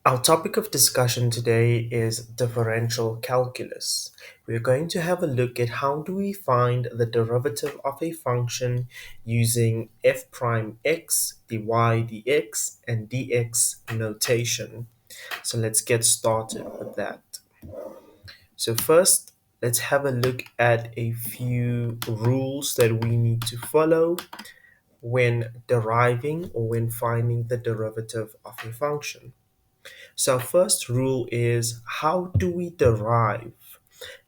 Our topic of discussion today is differential calculus. We're going to have a look at how do we find the derivative of a function using f prime x, dy dx, and dx notation. So let's get started with that. So first, let's have a look at a few rules that we need to follow when deriving or when finding the derivative of a function. So, our first rule is how do we derive?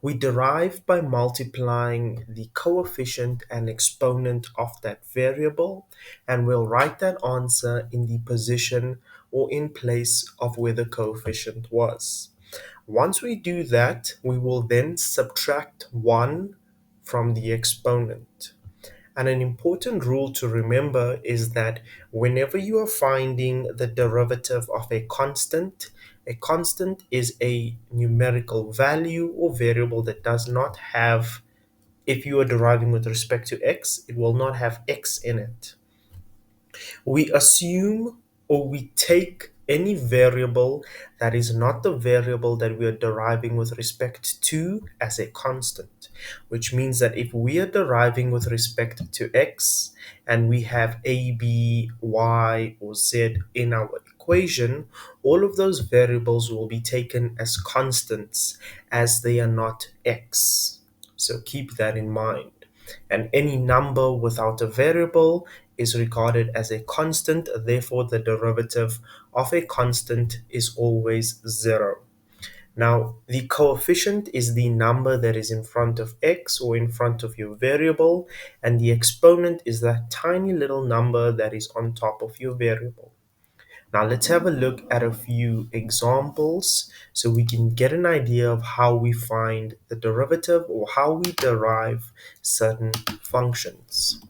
We derive by multiplying the coefficient and exponent of that variable, and we'll write that answer in the position or in place of where the coefficient was. Once we do that, we will then subtract 1 from the exponent. And an important rule to remember is that whenever you are finding the derivative of a constant is a numerical value or variable that does not have, if you are deriving with respect to x, it will not have x in it. We assume or we take any variable that is not the variable that we are deriving with respect to as a constant, which means that if we are deriving with respect to x and we have a, b, y, or z in our equation, all of those variables will be taken as constants as they are not x. So keep that in mind. And any number without a variable is regarded as a constant, therefore the derivative of a constant is always 0. Now, the coefficient is the number that is in front of x or in front of your variable, and the exponent is that tiny little number that is on top of your variable. Now, let's have a look at a few examples so we can get an idea of how we find the derivative or how we derive certain functions.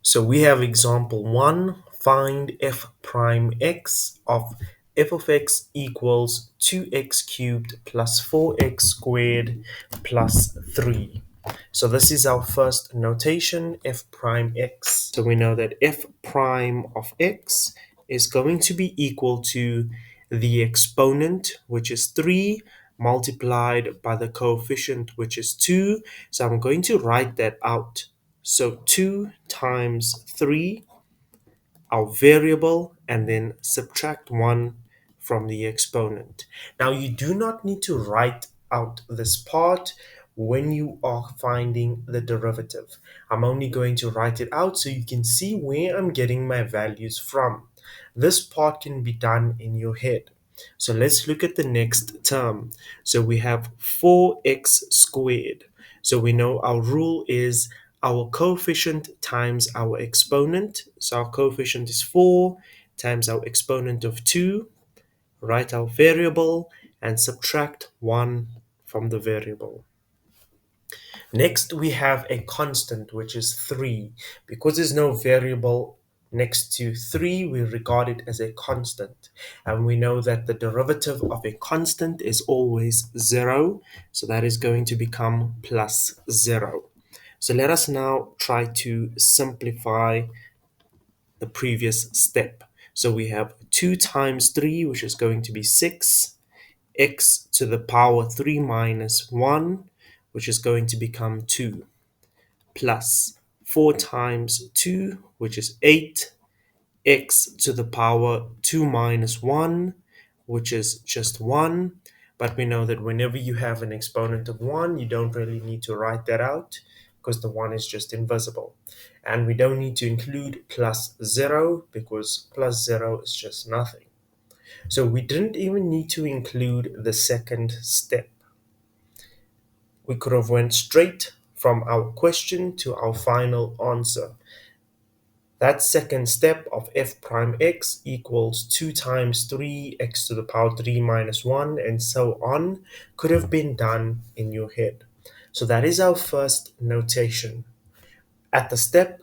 So we have example 1, find f prime x of f of x equals 2x cubed plus 4x squared plus 3. So this is our first notation, f prime x. So we know that f prime of x is going to be equal to the exponent, which is 3, multiplied by the coefficient, which is 2. So I'm going to write that out. So 2 times 3, our variable, and then subtract 1 from the exponent. Now you do not need to write out this part when you are finding the derivative. I'm only going to write it out so you can see where I'm getting my values from. This part can be done in your head. So let's look at the next term. So we have 4x squared. So we know our rule is our coefficient times our exponent. So our coefficient is 4 times our exponent of 2. Write our variable and subtract 1 from the variable. Next, we have a constant, which is 3. Because there's no variable next to 3, we regard it as a constant. And we know that the derivative of a constant is always 0. So that is going to become plus 0. So let us now try to simplify the previous step. So we have 2 times 3, which is going to be 6, x to the power 3 minus 1, which is going to become 2, plus 4 times 2, which is 8, x to the power 2 minus 1, which is just 1. But we know that whenever you have an exponent of 1, you don't really need to write that out because the 1 is just invisible. And we don't need to include plus 0 because plus 0 is just nothing. So we didn't even need to include the second step. We could have went straight from our question to our final answer. That second step of f prime x equals 2 times 3 x to the power 3 minus 1 and so on could have been done in your head. So that is our first notation. At the step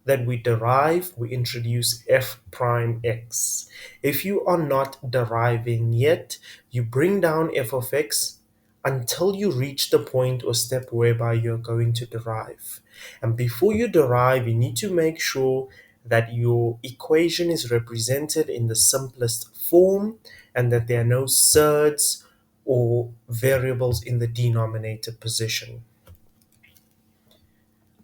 that we derive, we introduce f prime x. If you are not deriving yet, you bring down f of x until you reach the point or step whereby you're going to derive. And before you derive, you need to make sure that your equation is represented in the simplest form and that there are no surds or variables in the denominator position.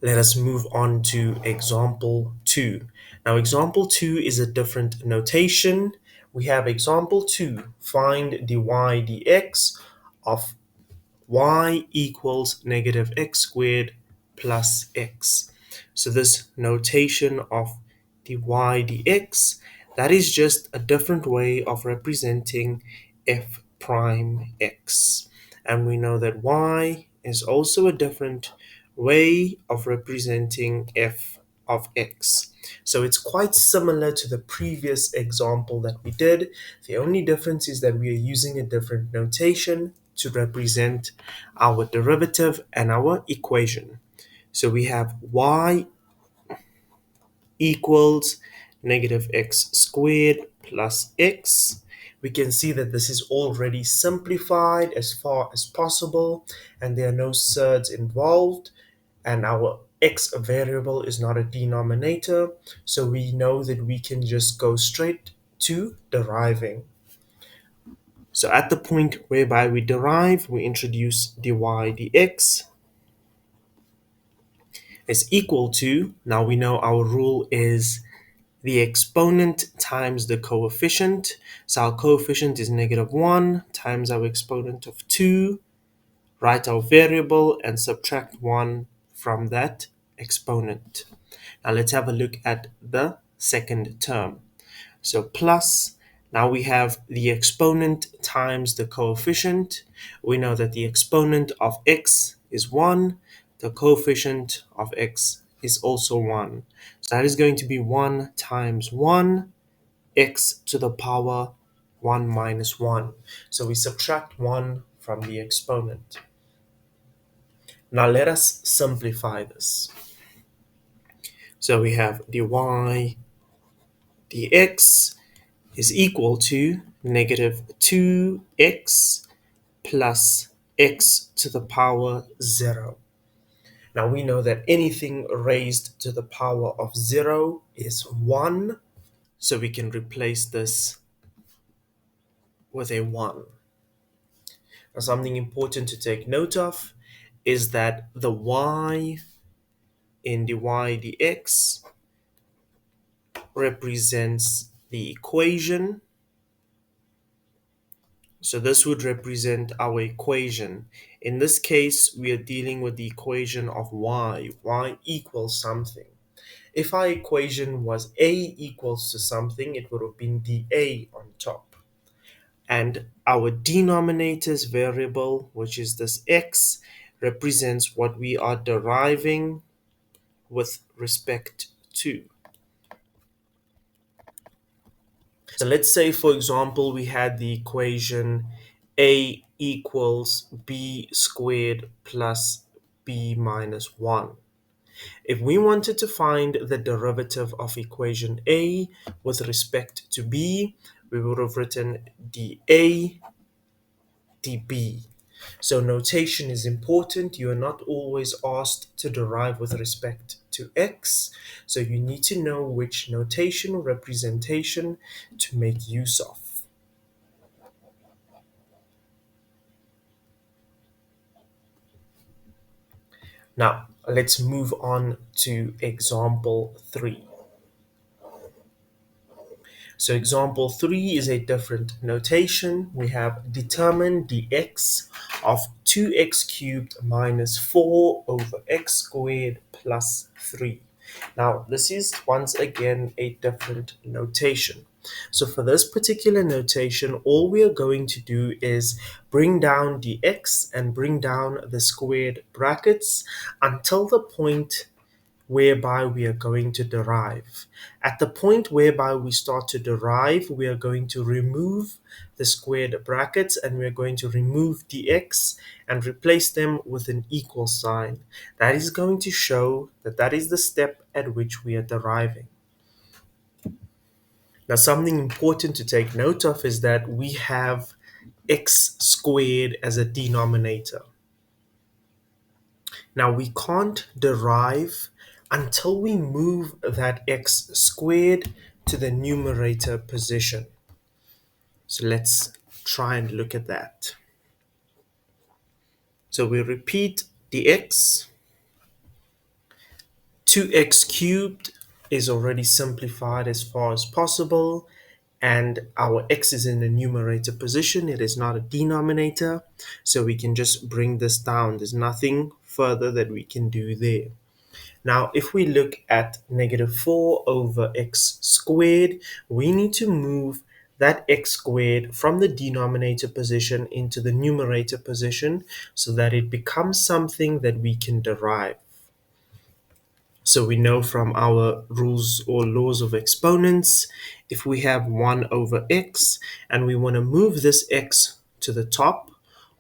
Let us move on to example 2. Now, example 2 is a different notation. We have example 2, find dy dx of y equals negative x squared plus x. So this notation of dy dx, that is just a different way of representing f prime x. And we know that y is also a different way of representing f of x. So it's quite similar to the previous example that we did. The only difference is that we are using a different notation to represent our derivative and our equation. So we have y equals negative x squared plus x. We can see that this is already simplified as far as possible, and there are no surds involved, and our x variable is not a denominator, so we know that we can just go straight to deriving. So at the point whereby we derive, we introduce dy dx is equal to, now we know our rule is the exponent times the coefficient. So our coefficient is negative 1 times our exponent of 2. Write our variable and subtract 1 from that exponent. Now let's have a look at the second term. So plus, now we have the exponent times the coefficient. We know that the exponent of x is 1. The coefficient of x is also 1. So that is going to be 1 times 1, x to the power 1 minus 1. So we subtract 1 from the exponent. Now let us simplify this. So we have dy dx is equal to negative 2x plus x to the power 0. Now we know that anything raised to the power of 0 is 1, so we can replace this with a 1. Now something important to take note of is that the y in dy dx represents the equation. So this would represent our equation. In this case, we are dealing with the equation of y equals something. If our equation was a equals to something, it would have been dA on top. And our denominators variable, which is this x, represents what we are deriving with respect to. So let's say, for example, we had the equation a equals b squared plus b minus 1. If we wanted to find the derivative of equation a with respect to b, we would have written dA dB. So notation is important. You are not always asked to derive with respect to x, so you need to know which notation or representation to make use of. Now, let's move on to example 3. So example 3 is a different notation. We have determine dx of 2x cubed minus 4 over x squared plus 3. Now, this is once again a different notation. So for this particular notation, all we are going to do is bring down dx and bring down the squared brackets until the point whereby we are going to derive. At the point whereby we start to derive, we are going to remove the squared brackets and we are going to remove dx and replace them with an equal sign. That is going to show that that is the step at which we are deriving. Now, something important to take note of is that we have x squared as a denominator. Now, we can't derive until we move that x squared to the numerator position. So let's try and look at that. So we repeat the x. 2x cubed is already simplified as far as possible, and our x is in the numerator position. It is not a denominator, so we can just bring this down. There's nothing further that we can do there. Now, if we look at negative 4 over x squared, we need to move that x squared from the denominator position into the numerator position so that it becomes something that we can derive. So we know from our rules or laws of exponents, if we have 1 over x and we want to move this x to the top,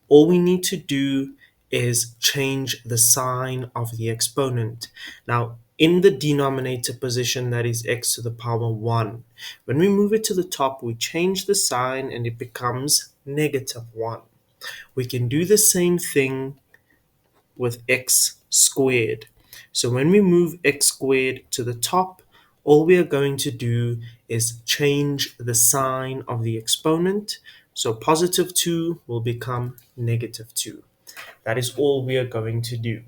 all we need to do is change the sign of the exponent. Now, in the denominator position, that is x to the power 1. When we move it to the top, we change the sign and it becomes negative 1. We can do the same thing with x squared. So when we move x squared to the top, all we are going to do is change the sign of the exponent. So positive 2 will become negative 2. That is all we are going to do.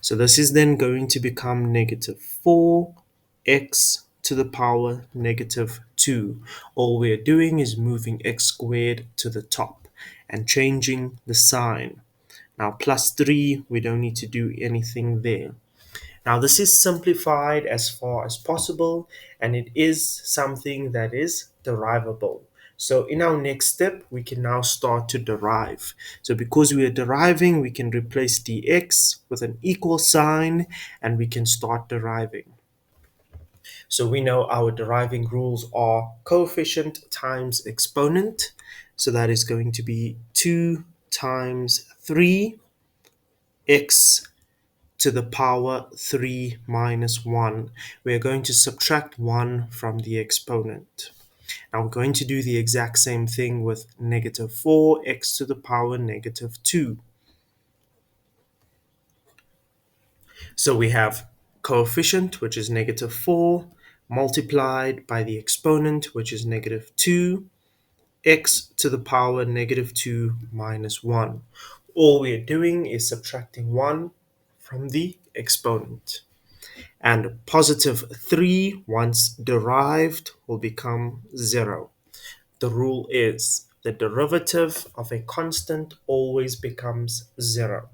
So this is then going to become negative 4x to the power negative 2. All we are doing is moving x squared to the top and changing the sign. Now plus 3, we don't need to do anything there. Now this is simplified as far as possible, and it is something that is derivable. So in our next step, we can now start to derive. So because we are deriving, we can replace dx with an equal sign, and we can start deriving. So we know our deriving rules are coefficient times exponent. So that is going to be 2 times 3 x to the power 3 minus 1. We're going to subtract 1 from the exponent. Now we're going to do the exact same thing with negative 4x to the power negative 2. So we have coefficient, which is negative 4, multiplied by the exponent, which is negative 2, x to the power negative 2 minus 1. All we're doing is subtracting 1 from the exponent. And positive 3, once derived, will become 0. The rule is the derivative of a constant always becomes 0.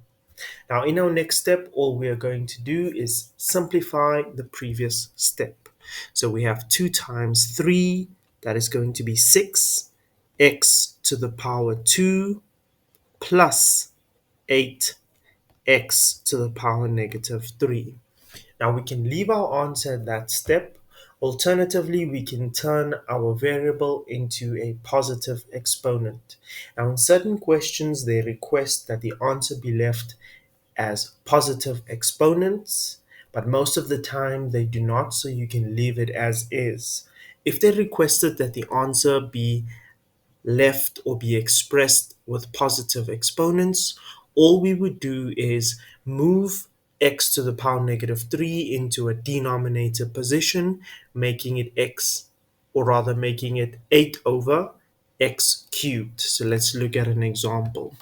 Now, in our next step, all we are going to do is simplify the previous step. So we have 2 times 3, that is going to be 6, x to the power 2 plus 8 x to the power negative 3. Now we can leave our answer at that step. Alternatively, we can turn our variable into a positive exponent. Now in certain questions, they request that the answer be left as positive exponents, but most of the time they do not, so you can leave it as is. If they requested that the answer be left or be expressed with positive exponents, all we would do is move x to the power negative 3 into a denominator position, making it x, or rather making it 8 over x cubed. So let's look at an example.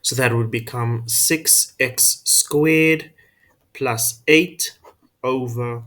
So that would become 6x squared plus 8 over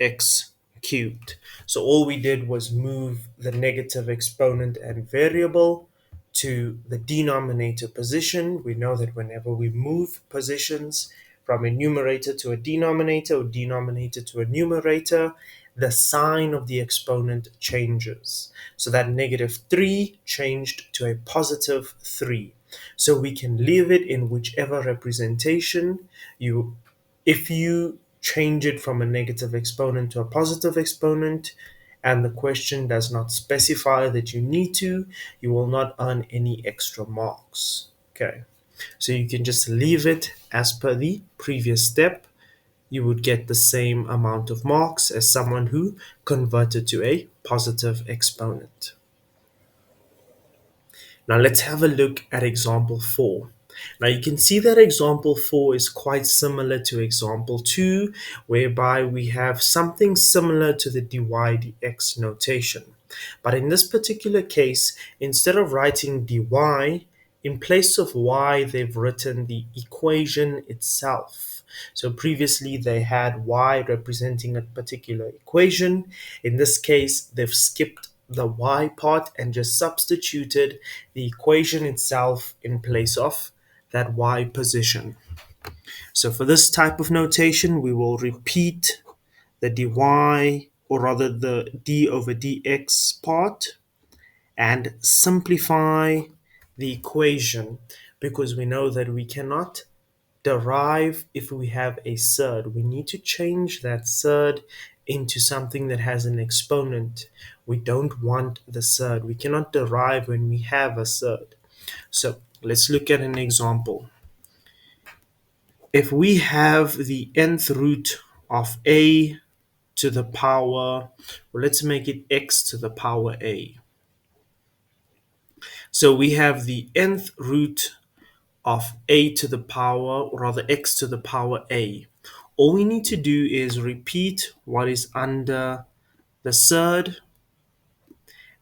x cubed. So all we did was move the negative exponent and variable to the denominator position. We know that whenever we move positions from a numerator to a denominator or denominator to a numerator, the sign of the exponent changes. So that negative 3 changed to a positive 3. So we can leave it in whichever representation you, if you change it from a negative exponent to a positive exponent, and the question does not specify that you need to, you will not earn any extra marks. Okay, so you can just leave it as per the previous step. You would get the same amount of marks as someone who converted to a positive exponent. Now let's have a look at example 4. Now you can see that example 4 is quite similar to example 2, whereby we have something similar to the dy dx notation. But in this particular case, instead of writing dy, in place of y, they've written the equation itself. So previously they had y representing a particular equation. In this case, they've skipped the y part and just substituted the equation itself in place of that y position. So for this type of notation, we will repeat the dy, or rather the d over dx part, and simplify the equation, because we know that we cannot derive if we have a surd. We need to change that surd into something that has an exponent. We don't want the surd. We cannot derive when we have a surd. So let's look at an example. If we have the nth root of a to the power, well, let's make it x to the power a. So we have the nth root of a to the power, or rather x to the power a. All we need to do is repeat what is under the surd,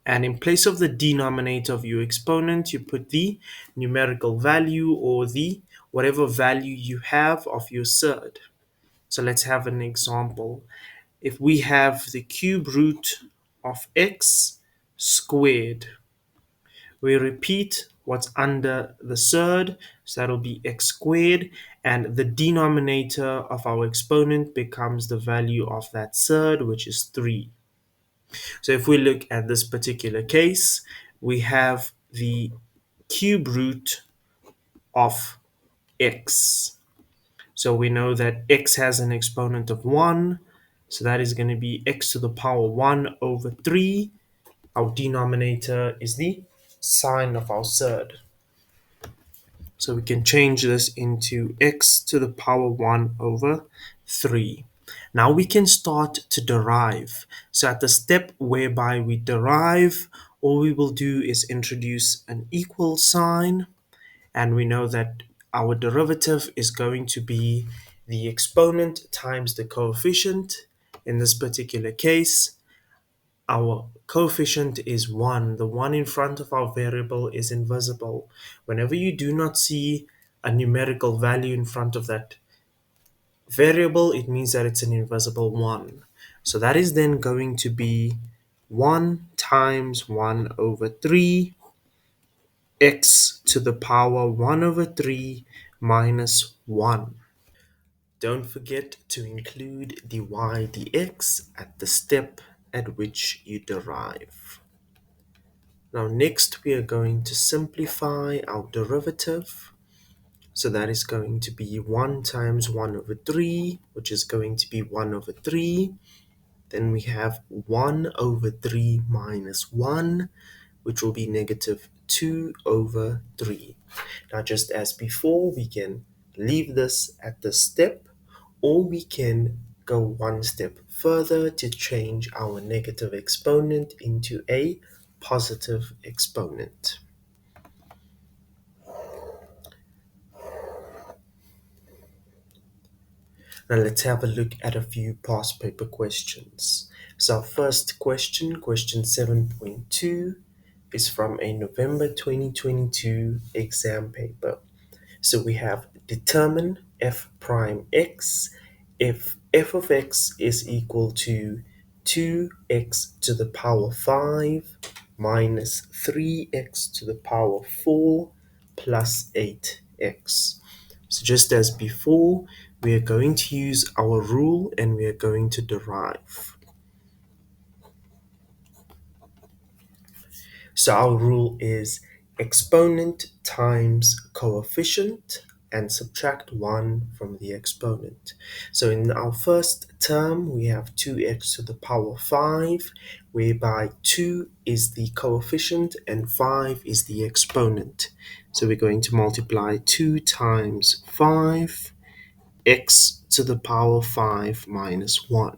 and in place of the denominator of your exponent, you put the numerical value, or the whatever value you have of your surd. So let's have an example. If we have the cube root of x squared, we repeat what's under the surd, so that'll be x squared, and the denominator of our exponent becomes the value of that surd, which is 3. So if we look at this particular case, we have the cube root of x. So we know that x has an exponent of 1, so that is going to be x to the power 1 over 3. Our denominator is the sign of our surd. So we can change this into x to the power 1 over 3. Now we can start to derive. So at the step whereby we derive, all we will do is introduce an equal sign, and we know that our derivative is going to be the exponent times the coefficient. In this particular case, our coefficient is 1. The 1 in front of our variable is invisible. Whenever you do not see a numerical value in front of that variable, it means that it's an invisible 1. So that is then going to be 1 times 1 over 3 x to the power 1 over 3 minus 1. Don't forget to include dy dx at the step at which you derive. Now next we are going to simplify our derivative. So that is going to be 1 times 1 over 3, which is going to be 1 over 3. Then we have 1 over 3 minus 1, which will be negative 2 over 3. Now just as before, we can leave this at this step, or we can go one step further to change our negative exponent into a positive exponent. Now let's have a look at a few past paper questions. So our first question, question 7.2, is from a November 2022 exam paper. So we have determine f prime x if f of x is equal to 2x to the power 5 minus 3x to the power 4 plus 8x. So just as before, we are going to use our rule and we are going to derive. So our rule is exponent times coefficient and subtract 1 from the exponent. So in our first term, we have 2x to the power 5, whereby 2 is the coefficient and 5 is the exponent. So we're going to multiply 2 times 5, x to the power 5 minus 1.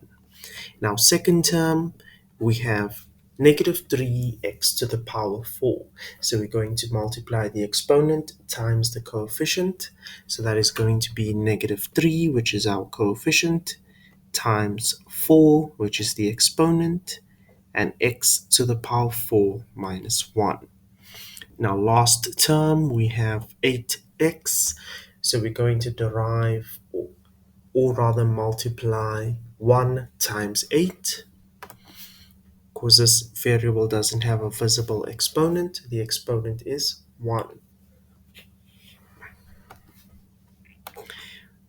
Now second term, we have negative 3x to the power 4. So we're going to multiply the exponent times the coefficient. So that is going to be negative 3, which is our coefficient, times 4, which is the exponent, and x to the power 4 minus 1. Now last term we have 8x. So we're going to derive, or rather multiply 1 times 8. Because this variable doesn't have a visible exponent, the exponent is 1.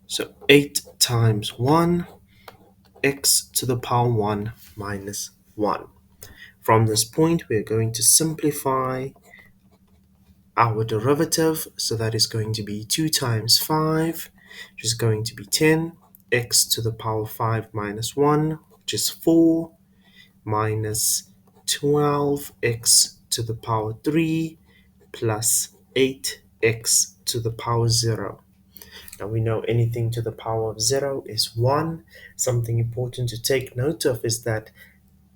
So 8 times 1, x to the power 1 minus 1. From this point, we're going to simplify our derivative. So that is going to be 2 times 5, which is going to be 10, x to the power 5 minus 1, which is 4, minus 12x to the power 3 plus 8x to the power 0. Now we know anything to the power of 0 is 1. Something important to take note of is that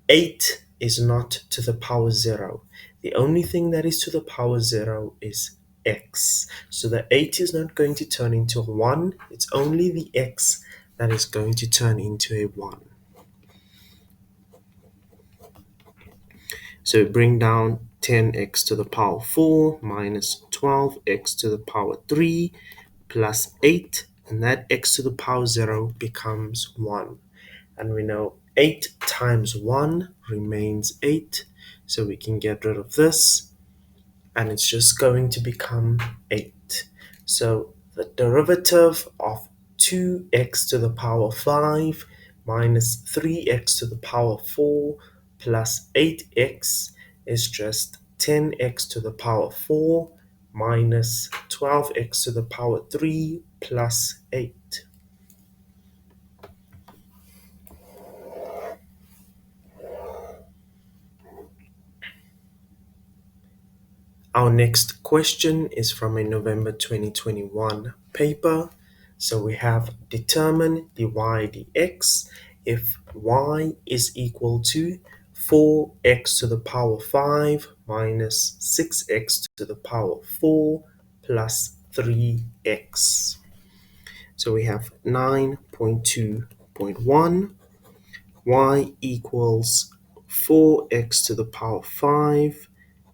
8 is not to the power 0. The only thing that is to the power 0 is x. So the 8 is not going to turn into a 1. It's only the x that is going to turn into a 1. So bring down 10x to the power 4 minus 12x to the power 3 plus 8, and that x to the power 0 becomes 1. And we know 8 times 1 remains 8, so we can get rid of this, and it's just going to become 8. So the derivative of 2x to the power 5 minus 3x to the power 4 plus 8x is just 10x to the power 4 minus 12x to the power 3 plus 8. Our next question is from a November 2021 paper. So we have determine dy dx if y is equal to 4x to the power 5 minus 6x to the power 4 plus 3x. So we have 9.2.1, y equals 4x to the power 5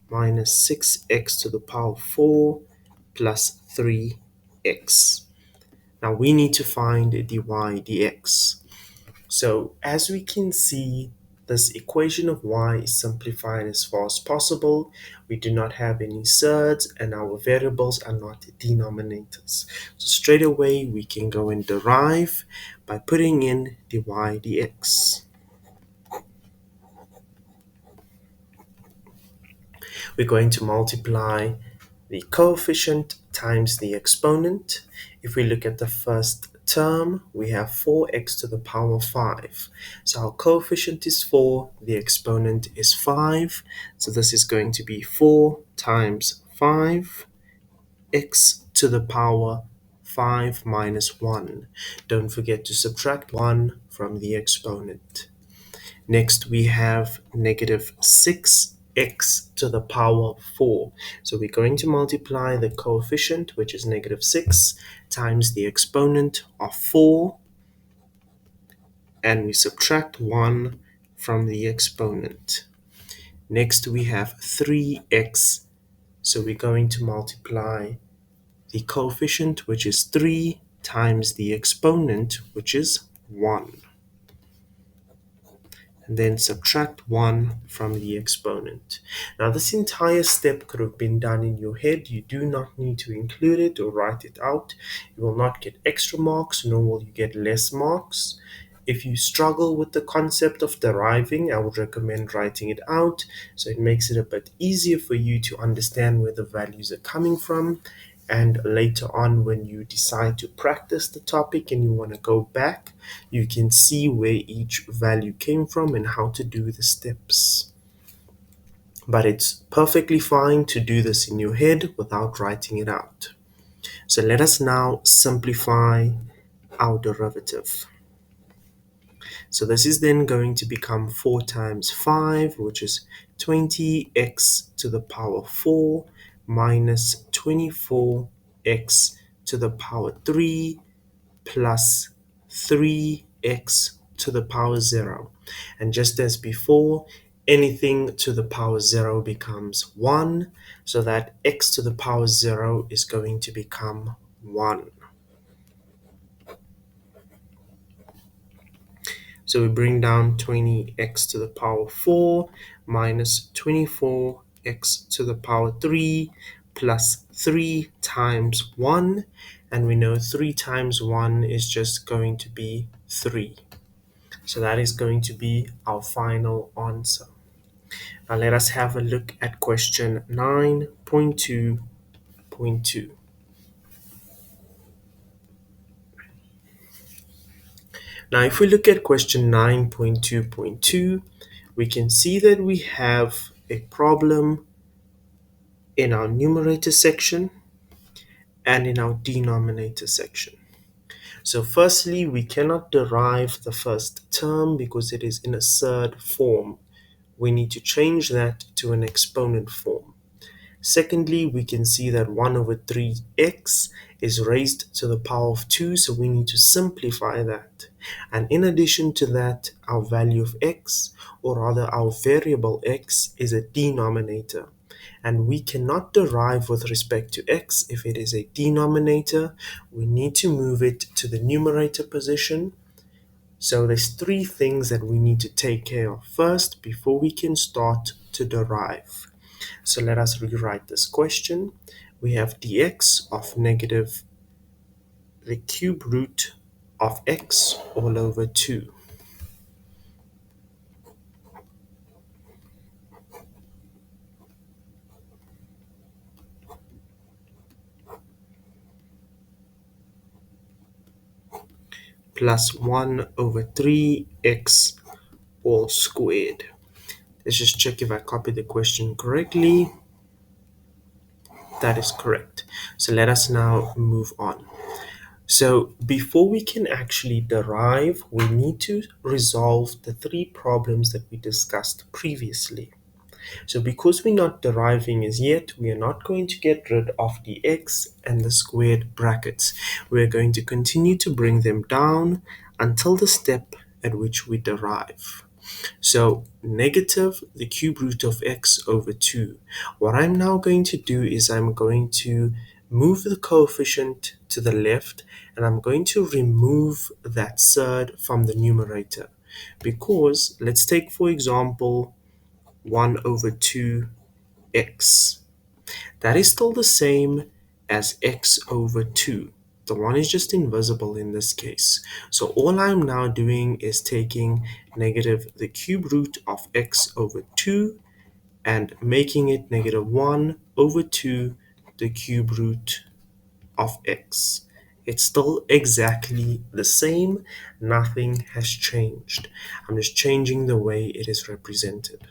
minus 6x to the power 4 plus 3x. Now we need to find dy dx. So as we can see, this equation of y is simplified as far as possible. We do not have any surds and our variables are not denominators. So straight away we can go and derive by putting in dy dx. We're going to multiply the coefficient times the exponent. If we look at the first term, we have 4x to the power 5. So our coefficient is 4, the exponent is 5. So this is going to be 4 times 5, x to the power 5 minus 1. Don't forget to subtract 1 from the exponent. Next, we have negative 6x to the power 4. So we're going to multiply the coefficient, which is negative 6, times the exponent of 4, and we subtract 1 from the exponent. Next, we have 3x. So we're going to multiply the coefficient, which is 3, times the exponent, which is 1. And then subtract 1 from the exponent. Now this entire step could have been done in your head. You do not need to include it or write it out. You will not get extra marks, nor will you get less marks. If you struggle with the concept of deriving, I would recommend writing it out, so it makes it a bit easier for you to understand where the values are coming from. And later on, when you decide to practice the topic and you want to go back, you can see where each value came from and how to do the steps. But it's perfectly fine to do this in your head without writing it out. So let us now simplify our derivative. So this is then going to become 4 times 5, which is 20x to the power 4 minus 24x to the power 3 plus 3x to the power 0. And just as before, anything to the power 0 becomes 1, so that x to the power 0 is going to become 1. So we bring down 20x to the power 4 minus 24x to the power 3 plus 3 times 1. And we know 3 times 1 is just going to be 3. So that is going to be our final answer. Now let us have a look at question 9.2.2. Now if we look at question 9.2.2, we can see that we have a problem in our numerator section and in our denominator section. So firstly, we cannot derive the first term because it is in a surd form. We need to change that to an exponent form. Secondly, we can see that 1 over 3x is raised to the power of 2, so we need to simplify that. And in addition to that, our value of x, or rather our variable x, is a denominator. And we cannot derive with respect to x if it is a denominator. We need to move it to the numerator position. So there's 3 things that we need to take care of first before we can start to derive. So let us rewrite this question. We have dx of negative the cube root of x all over 2 plus 1 over 3x all squared. Let's just check if I copied the question correctly. That is correct. So let us now move on. So before we can actually derive, we need to resolve the 3 problems that we discussed previously. So because we're not deriving as yet, we are not going to get rid of the x and the squared brackets. We're going to continue to bring them down until the step at which we derive. So negative the cube root of x over 2. What I'm now going to do is I'm going to move the coefficient to the left, and I'm going to remove that surd from the numerator. Because let's take, for example, 1 over 2x. That is still the same as x over 2. The 1 is just invisible in this case. So all I'm now doing is taking negative the cube root of x over 2 and making it negative 1 over 2 the cube root of x. It's still exactly the same. Nothing has changed. I'm just changing the way it is represented.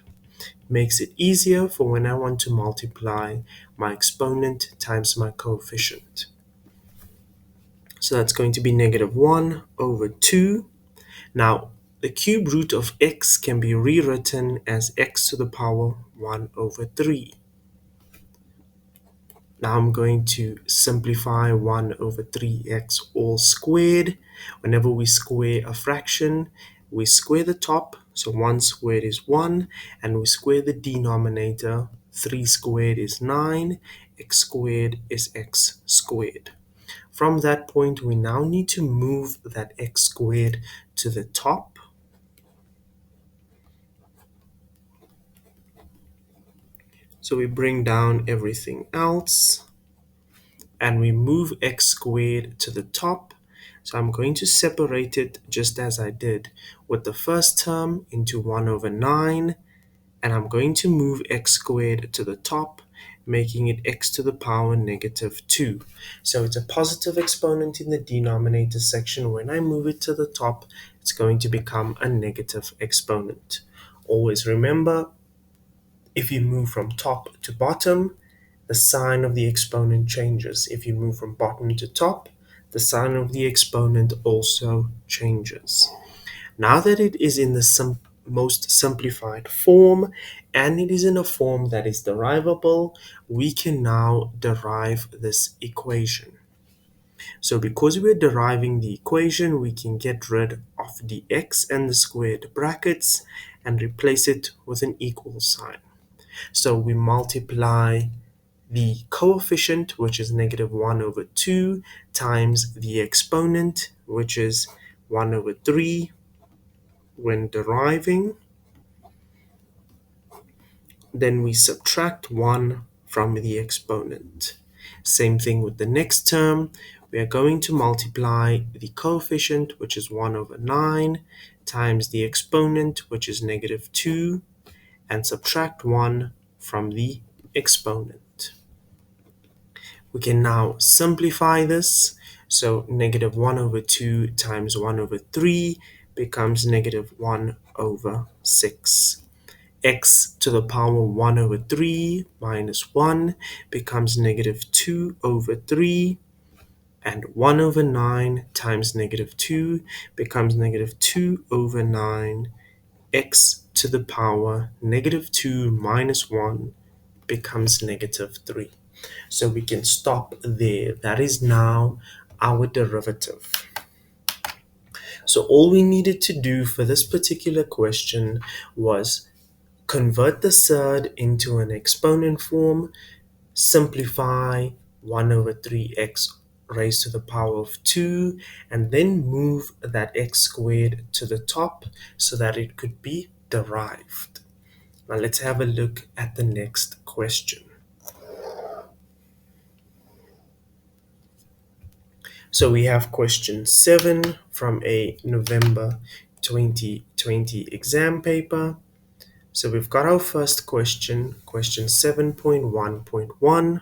Makes it easier for when I want to multiply my exponent times my coefficient. So that's going to be negative 1 over 2. Now, the cube root of x can be rewritten as x to the power 1 over 3. Now I'm going to simplify 1 over 3x all squared. Whenever we square a fraction, we square the top, so 1 squared is 1, and we square the denominator. 3 squared is 9, x squared is x squared. From that point, we now need to move that x squared to the top. So we bring down everything else, and we move x squared to the top. So I'm going to separate it just as I did with the first term into 1 over 9, and I'm going to move x squared to the top, making it x to the power negative 2. So it's a positive exponent in the denominator section. When I move it to the top, it's going to become a negative exponent. Always remember, if you move from top to bottom, the sign of the exponent changes. If you move from bottom to top, the sign of the exponent also changes. Now that it is in the most simplified form and it is in a form that is derivable, we can now derive this equation. So because we're deriving the equation, we can get rid of the x and the squared brackets and replace it with an equal sign. So we multiply the coefficient, which is negative 1 over 2, times the exponent, which is 1 over 3 when deriving. Then we subtract 1 from the exponent. Same thing with the next term. We are going to multiply the coefficient, which is 1 over 9, times the exponent, which is negative 2, and subtract 1 from the exponent. We can now simplify this. So negative 1 over 2 times 1 over 3 becomes negative 1 over 6. X to the power 1 over 3 minus 1 becomes negative 2 over 3, and 1 over 9 times negative 2 becomes negative 2 over 9. X to the power negative 2 minus 1 becomes negative 3. So we can stop there. That is now our derivative. So all we needed to do for this particular question was convert the surd into an exponent form, simplify 1 over 3x raised to the power of 2, and then move that x squared to the top so that it could be derived. Now let's have a look at the next question. So we have question 7 from a November 2020 exam paper. So we've got our first question, question 7.1.1,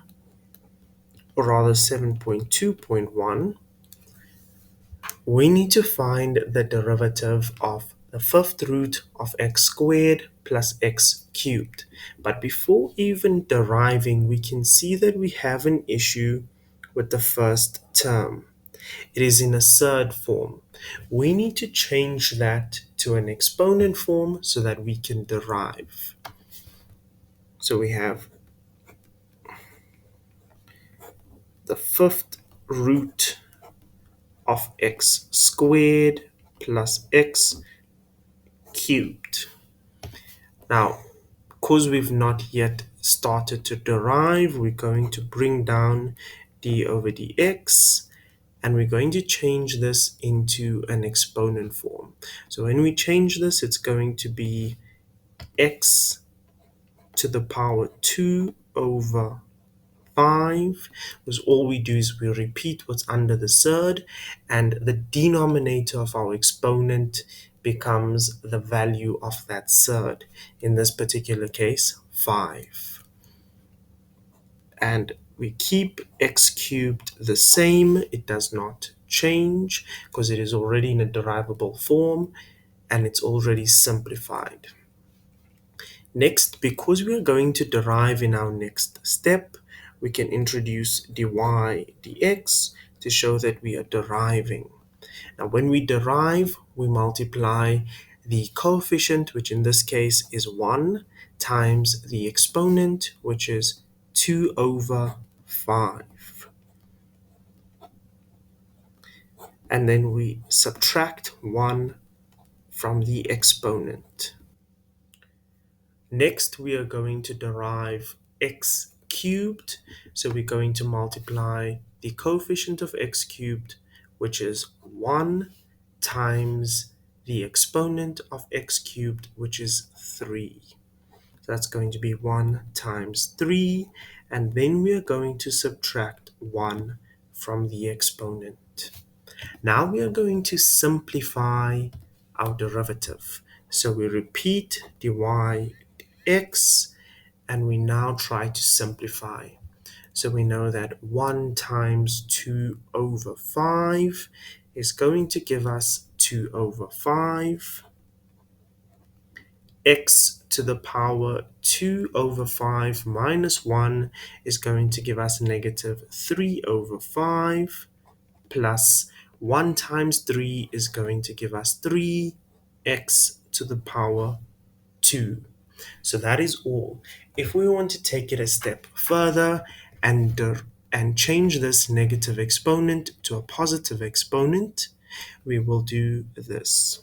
or rather 7.2.1. We need to find the derivative of the fifth root of x squared plus x cubed. But before even deriving, we can see that we have an issue with the first term. It is in a surd form. We need to change that to an exponent form so that we can derive. So we have the fifth root of x squared plus x cubed. Now, because we've not yet started to derive, we're going to bring down d over dx, and we're going to change this into an exponent form. So when we change this, it's going to be x to the power 2 over 5, because all we do is we repeat what's under the surd, and the denominator of our exponent becomes the value of that surd, in this particular case 5. And we keep x cubed the same, it does not change because it is already in a derivable form and it's already simplified. Next, because we are going to derive in our next step, we can introduce dy dx to show that we are deriving. Now when we derive, we multiply the coefficient, which in this case is 1, times the exponent, which is 2 over 5. And then we subtract 1 from the exponent. Next, we are going to derive x cubed. So we're going to multiply the coefficient of x cubed, which is 1, times the exponent of x cubed, which is 3. So that's going to be 1 times 3, and then we are going to subtract 1 from the exponent. Now we are going to simplify our derivative. So we repeat dy dx, and we now try to simplify. So we know that 1 times 2 over 5 is going to give us 2 over 5. X to the power 2 over 5 minus 1 is going to give us negative 3 over 5, plus 1 times 3 is going to give us 3, x to the power 2. So that is all. If we want to take it a step further and change this negative exponent to a positive exponent, we will do this.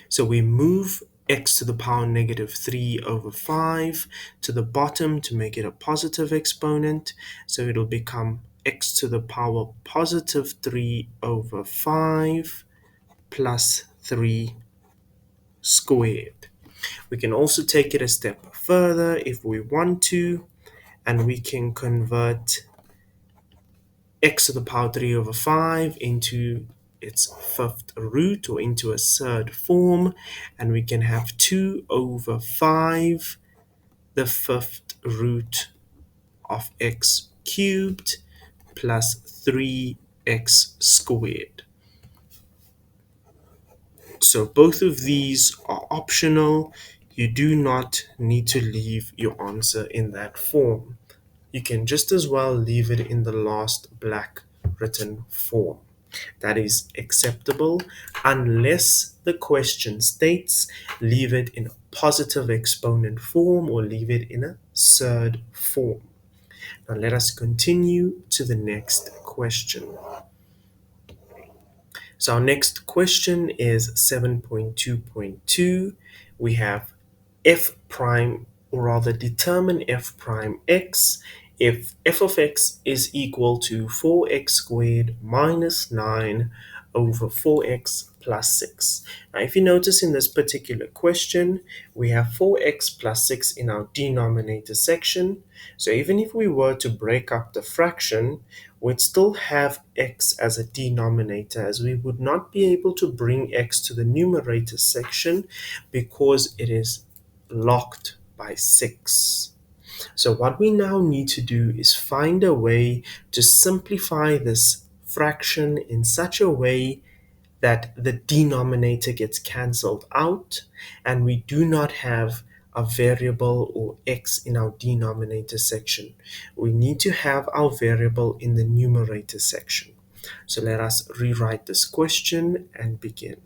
So we move x to the power negative 3 over 5 to the bottom to make it a positive exponent. So it'll become x to the power positive 3 over 5 plus 3 squared. We can also take it a step further if we want to, and we can convert x to the power 3 over 5 into its fifth root, or into a third form, and we can have 2 over 5, the fifth root of x cubed, plus 3x squared. So both of these are optional. You do not need to leave your answer in that form. You can just as well leave it in the last black written form. That is acceptable unless the question states leave it in a positive exponent form or leave it in a surd form. Now let us continue to the next question. So our next question is 7.2.2. We have f prime, or rather determine f prime x if f of x is equal to 4x squared minus 9 over 4x plus 6. Now if you notice in this particular question, we have 4x plus 6 in our denominator section. So even if we were to break up the fraction, we'd still have x as a denominator, as we would not be able to bring x to the numerator section because it is blocked by 6. So what we now need to do is find a way to simplify this fraction in such a way that the denominator gets cancelled out and we do not have a variable or x in our denominator section. We need to have our variable in the numerator section. So let us rewrite this question and begin.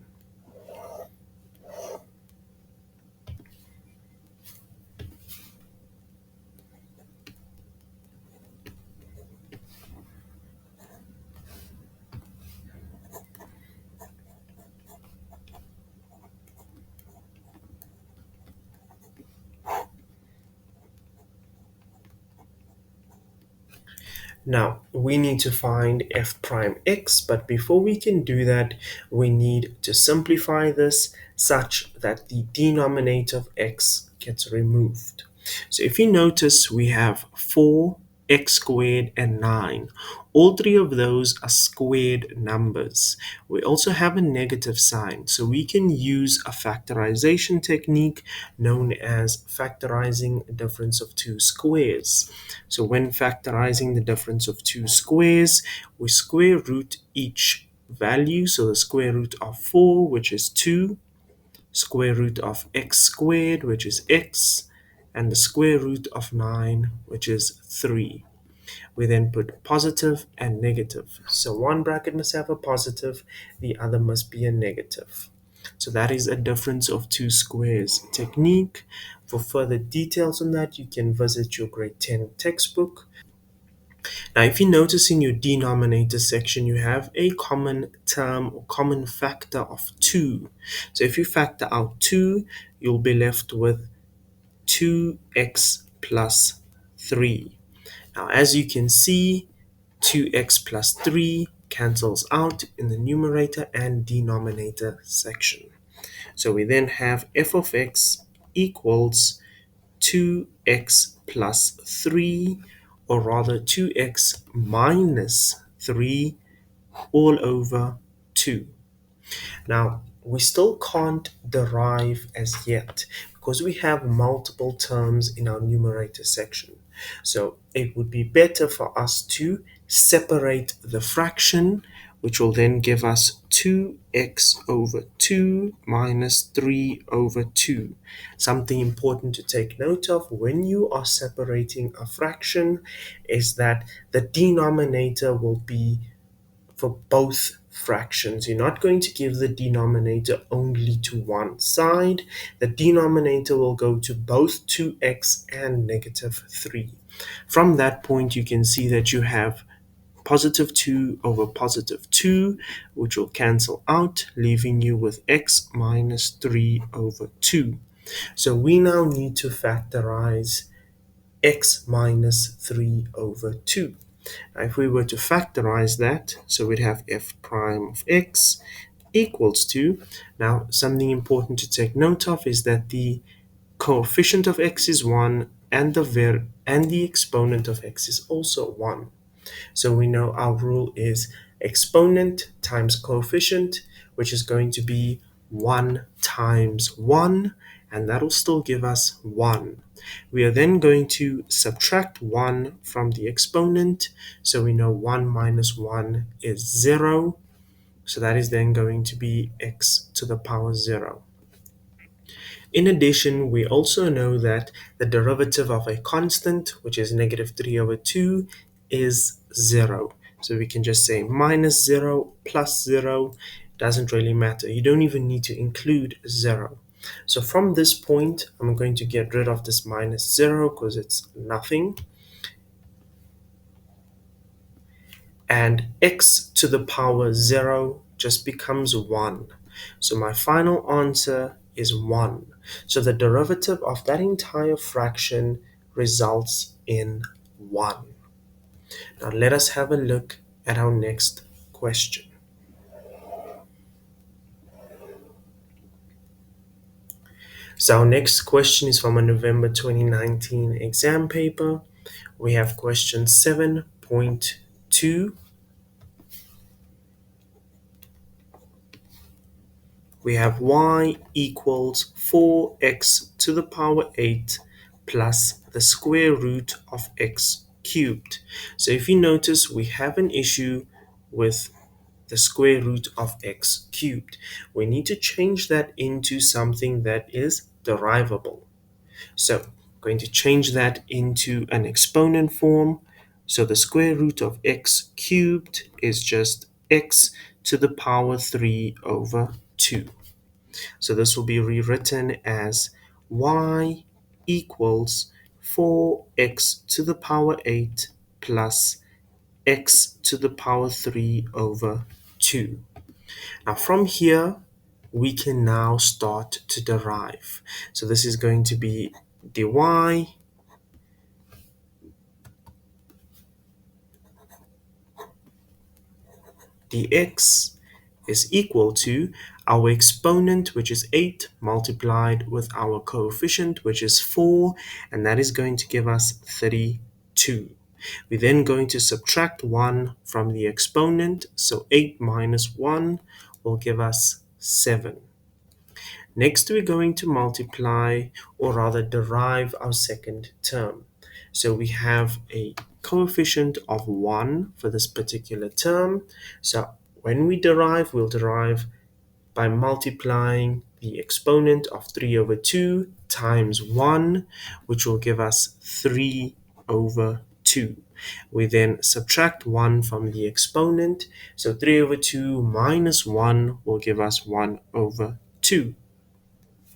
Now, we need to find f prime x, but before we can do that, we need to simplify this such that the denominator of x gets removed. So if you notice, we have 4x squared and 9. All three of those are squared numbers. We also have a negative sign, so we can use a factorization technique known as factorizing a difference of two squares. So when factorizing the difference of two squares, we square root each value. So the square root of 4, which is 2, square root of x squared, which is x, and the square root of 9, which is 3. We then put positive and negative. So one bracket must have a positive, the other must be a negative. So that is a difference of two squares technique. For further details on that, you can visit your grade 10 textbook. Now, if you notice in your denominator section, you have a common term or common factor of 2. So if you factor out 2, you'll be left with 2x plus 3. Now, as you can see, 2x plus 3 cancels out in the numerator and denominator section. So we then have f of x equals 2x plus 3, or rather 2x minus 3 all over 2. Now, we still can't derive as yet because we have multiple terms in our numerator section. So it would be better for us to separate the fraction which will then give us 2x over 2 minus 3 over 2. Something important to take note of when you are separating a fraction is that the denominator will be for both fractions. You're not going to give the denominator only to one side. The denominator will go to both 2x and negative 3. From that point, you can see that you have positive 2 over positive 2, which will cancel out, leaving you with x minus 3 over 2. So we now need to factorize x minus 3 over 2. Now, if we were to factorize that, so we'd have f prime of x equals to, now something important to take note of is that the coefficient of x is 1 and the exponent of x is also 1. So we know our rule is exponent times coefficient, which is going to be 1 times 1, and that'll still give us 1. We are then going to subtract 1 from the exponent, so we know 1 minus 1 is 0, so that is then going to be x to the power 0. In addition, we also know that the derivative of a constant, which is negative 3 over 2, is 0. So we can just say minus 0 plus 0 doesn't really matter. You don't even need to include 0. So from this point, I'm going to get rid of this minus 0 because it's nothing. And x to the power 0 just becomes 1. So my final answer is 1. So the derivative of that entire fraction results in 1. Now let us have a look at our next question. So our next question is from a November 2019 exam paper. We have question 7.2. We have y equals 4x to the power 8 plus the square root of x cubed. So if you notice, we have an issue with the square root of x cubed. We need to change that into something that is derivable. So I'm going to change that into an exponent form. So the square root of x cubed is just x to the power 3 over 2. So this will be rewritten as y equals 4x to the power 8 plus x to the power 3 over 2. Now from here, we can now start to derive. So this is going to be dy dx is equal to our exponent, which is 8, multiplied with our coefficient, which is 4, and that is going to give us 32. We're then going to subtract 1 from the exponent, so 8 minus 1 will give us 7. Next, we're going to multiply, or rather derive our second term. So we have a coefficient of 1 for this particular term. So when we derive, we'll derive by multiplying the exponent of 3 over 2 times 1, which will give us 3 over 2. We then subtract 1 from the exponent, so 3 over 2 minus 1 will give us 1 over 2.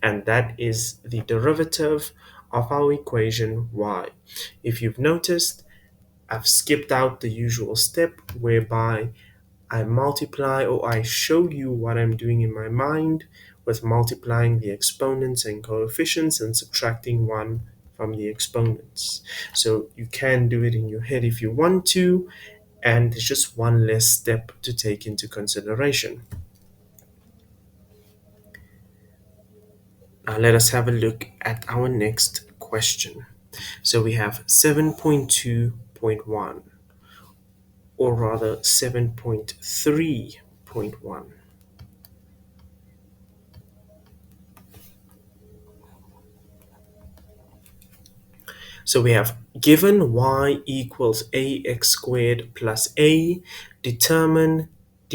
And that is the derivative of our equation y. If you've noticed, I've skipped out the usual step whereby I multiply, or I show you what I'm doing in my mind with multiplying the exponents and coefficients and subtracting 1 from the exponents. So you can do it in your head if you want to, and there's just one less step to take into consideration. Now let us have a look at our next question. So we have 7.2.1, or rather 7.3.1. So we have given y equals ax squared plus a, determine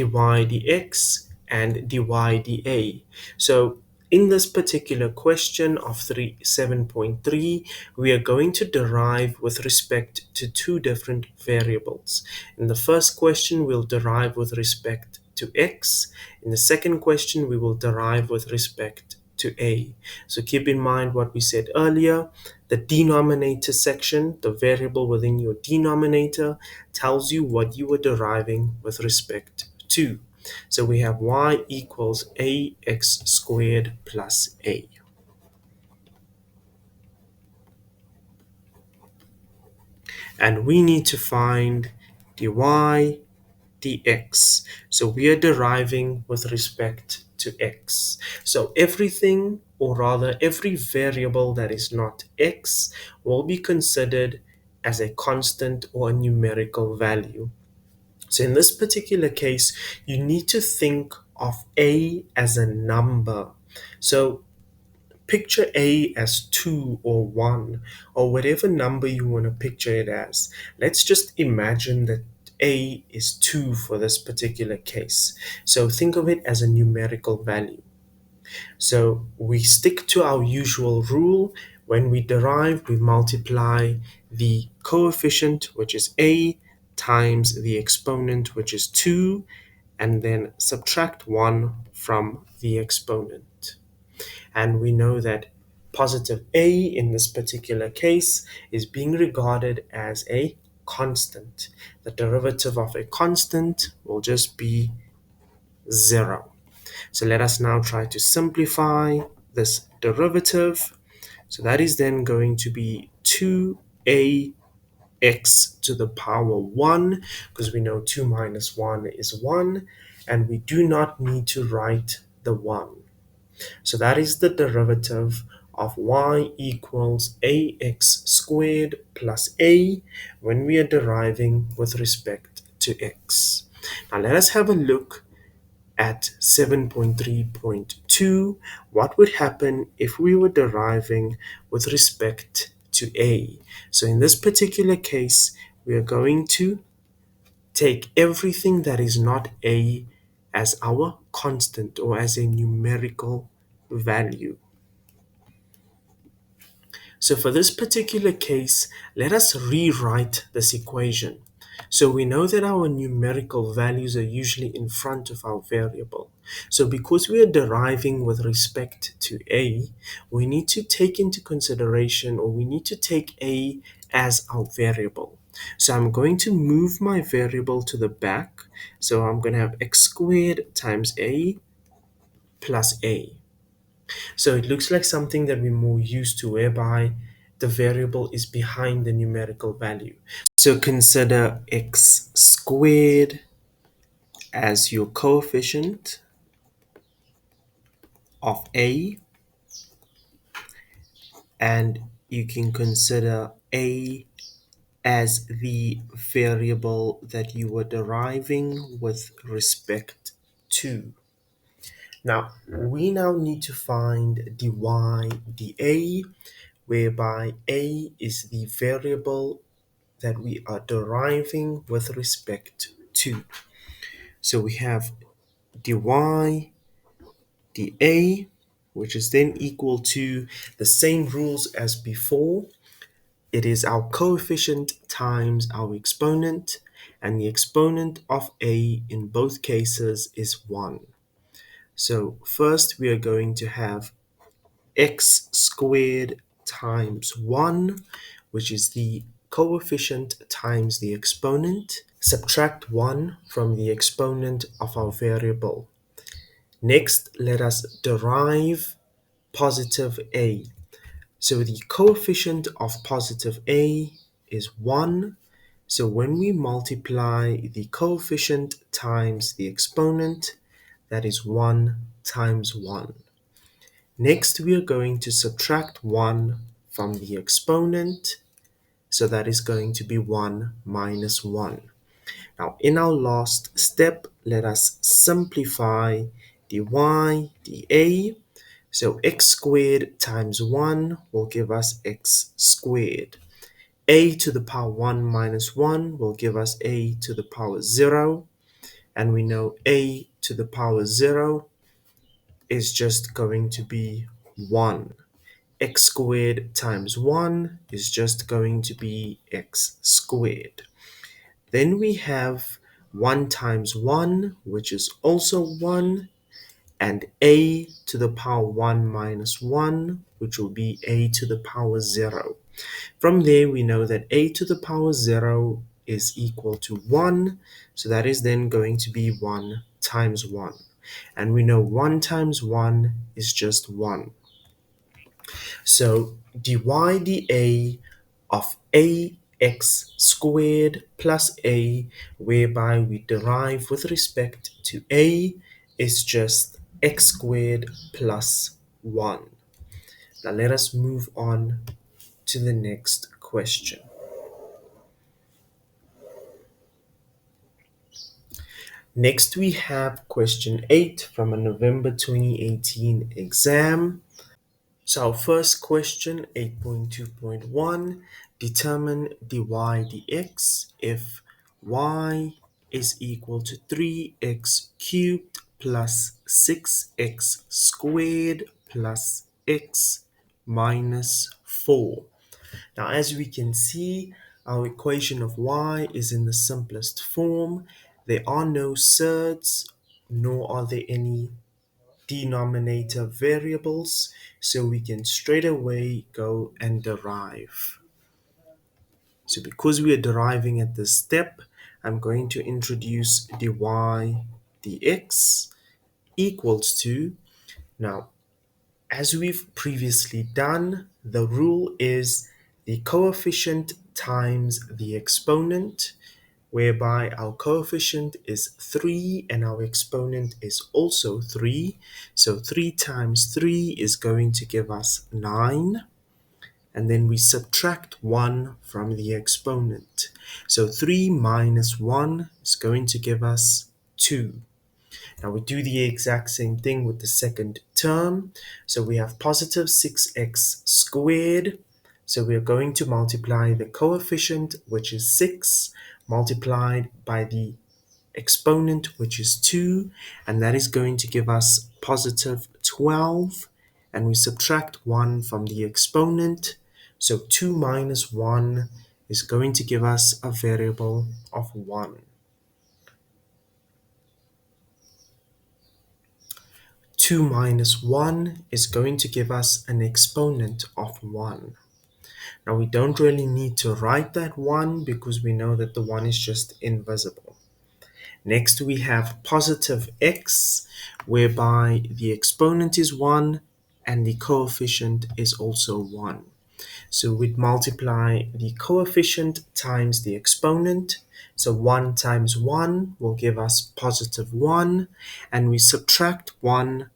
dy dx, and dy dA. So in this particular question of 7.3, we are going to derive with respect to two different variables. In the first question, we'll derive with respect to x. In the second question, we will derive with respect to a. So keep in mind what we said earlier. The denominator section, the variable within your denominator, tells you what you are deriving with respect to. So we have y equals ax squared plus a. And we need to find dy dx. So we are deriving with respect to x. So everything, or rather every variable that is not x, will be considered as a constant or a numerical value. So in this particular case, you need to think of a as a number. So picture a as 2 or 1 or whatever number you want to picture it as. Let's just imagine that a is 2 for this particular case. So think of it as a numerical value. So we stick to our usual rule. When we derive, we multiply the coefficient, which is a, times the exponent, which is 2, and then subtract 1 from the exponent. And we know that positive a in this particular case is being regarded as a constant. The derivative of a constant will just be 0. So let us now try to simplify this derivative. So that is then going to be 2ax to the power 1, because we know 2 minus 1 is 1, and we do not need to write the 1. So that is the derivative of y equals ax squared plus a when we are deriving with respect to x. Now let us have a look at 7.3.2. What would happen if we were deriving with respect to a? So in this particular case, we are going to take everything that is not a as our constant or as a numerical value. So for this particular case, let us rewrite this equation. So we know that our numerical values are usually in front of our variable. So because we are deriving with respect to a, we need to take into consideration, or we need to take a as our variable. So I'm going to move my variable to the back. So I'm going to have x squared times a plus a. So it looks like something that we're more used to, whereby the variable is behind the numerical value. So consider x squared as your coefficient of a, and you can consider a as the variable that you were deriving with respect to. Now, we now need to find dy dA, whereby a is the variable that we are deriving with respect to. So we have dy dA, which is then equal to the same rules as before. It is our coefficient times our exponent, and the exponent of a in both cases is 1. So first we are going to have x squared times 1, which is the coefficient times the exponent. Subtract 1 from the exponent of our variable. Next, let us derive positive a. So the coefficient of positive a is 1. So when we multiply the coefficient times the exponent, that is 1 times 1. Next, we are going to subtract 1 from the exponent, so that is going to be 1 minus 1. Now, in our last step, let us simplify dy dA. So x squared times 1 will give us x squared. A to the power 1 minus 1 will give us a to the power 0. and we know a to the power 0 is just going to be 1. X squared times 1 is just going to be x squared. Then we have 1 times 1, which is also 1, and a to the power 1 minus 1, which will be a to the power 0. From there, we know that a to the power 0 is equal to 1, so that is then going to be 1 times 1. And we know 1 times 1 is just 1. So dy dA of ax squared plus a, whereby we derive with respect to a, is just x squared plus 1. Now let us move on to the next question. Next we have question 8 from a November 2018 exam. So our first question, 8.2.1, determine dy dx if y is equal to 3x cubed plus 6x squared plus x minus 4. Now as we can see, our equation of y is in the simplest form. There are no surds, nor are there any denominator variables, so we can straight away go and derive. So because we are deriving at this step, I'm going to introduce dy dx equals to, now as we've previously done, the rule is the coefficient times the exponent, whereby our coefficient is 3 and our exponent is also 3. So 3 times 3 is going to give us 9. And then we subtract 1 from the exponent. So 3 minus 1 is going to give us 2. Now we do the exact same thing with the second term. So we have positive 6x squared. So we are going to multiply the coefficient, which is 6, multiplied by the exponent, which is 2, and that is going to give us positive 12. And we subtract 1 from the exponent. So 2 minus 1 is going to give us a variable of 1. 2 minus 1 is going to give us an exponent of 1. Now we don't really need to write that 1 because we know that the 1 is just invisible. Next we have positive x, whereby the exponent is 1 and the coefficient is also 1. So we'd multiply the coefficient times the exponent. So 1 times 1 will give us positive 1, and we subtract 1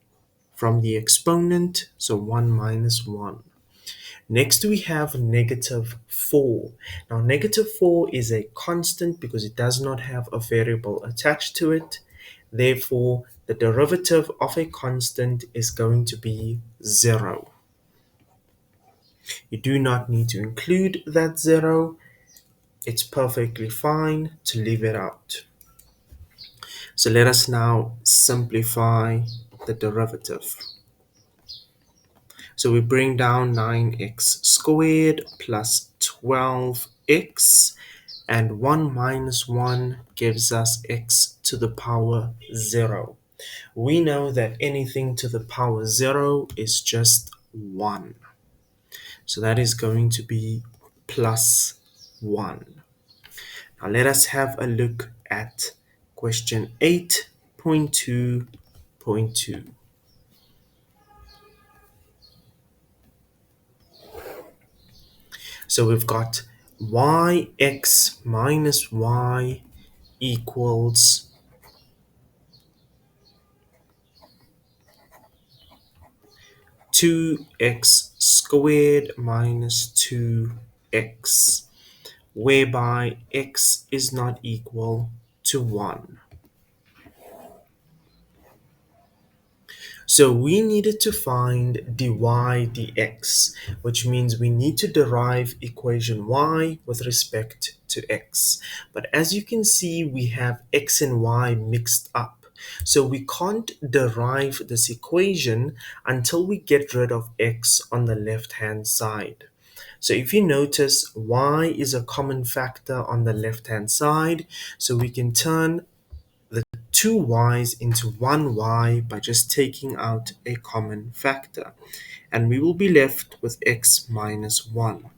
from the exponent, so 1 minus 1. Next we have negative 4. Now negative 4 is a constant because it does not have a variable attached to it. Therefore, the derivative of a constant is going to be 0. You do not need to include that 0. It's perfectly fine to leave it out. So let us now simplify the derivative. So we bring down 9x squared plus 12x, and 1 minus 1 gives us x to the power 0. We know that anything to the power 0 is just 1. So that is going to be plus 1. Now let us have a look at question 8.2.2. So we've got yx minus y equals 2x squared minus 2x, whereby x is not equal to 1. So we needed to find dy dx, which means we need to derive equation y with respect to x. But as you can see, we have x and y mixed up. So we can't derive this equation until we get rid of x on the left-hand side. So if you notice, y is a common factor on the left-hand side, so we can turn the two y's into one y by just taking out a common factor. And we will be left with x minus 1.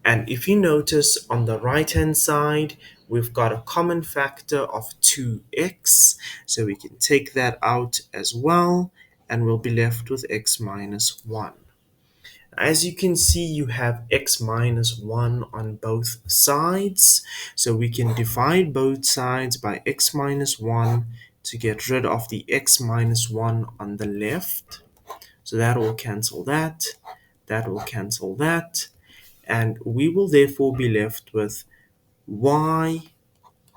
And if you notice on the right hand side, we've got a common factor of 2x. So we can take that out as well, and we'll be left with x minus 1. As you can see, you have x minus 1 on both sides. So we can divide both sides by x minus 1 to get rid of the x minus 1 on the left. So that will cancel that. That will cancel that. And we will therefore be left with y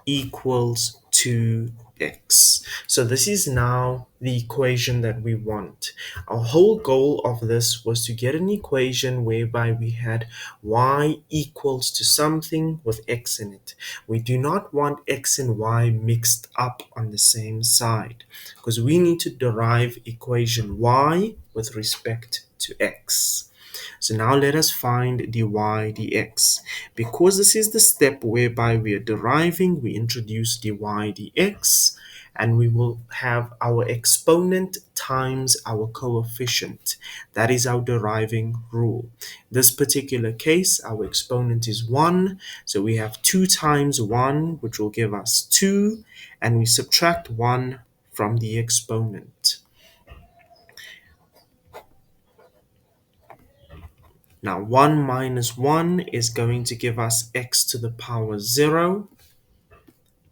equals 2x. So this is now the equation that we want. Our whole goal of this was to get an equation whereby we had y equals to something with x in it. We do not want x and y mixed up on the same side, because we need to derive equation y with respect to x. So now let us find dy dx. Because this is the step whereby we are deriving, we introduce dy dx, and we will have our exponent times our coefficient. That is our deriving rule. This particular case, our exponent is 1, so we have 2 times 1, which will give us 2, and we subtract 1 from the exponent. Now 1 minus 1 is going to give us x to the power 0,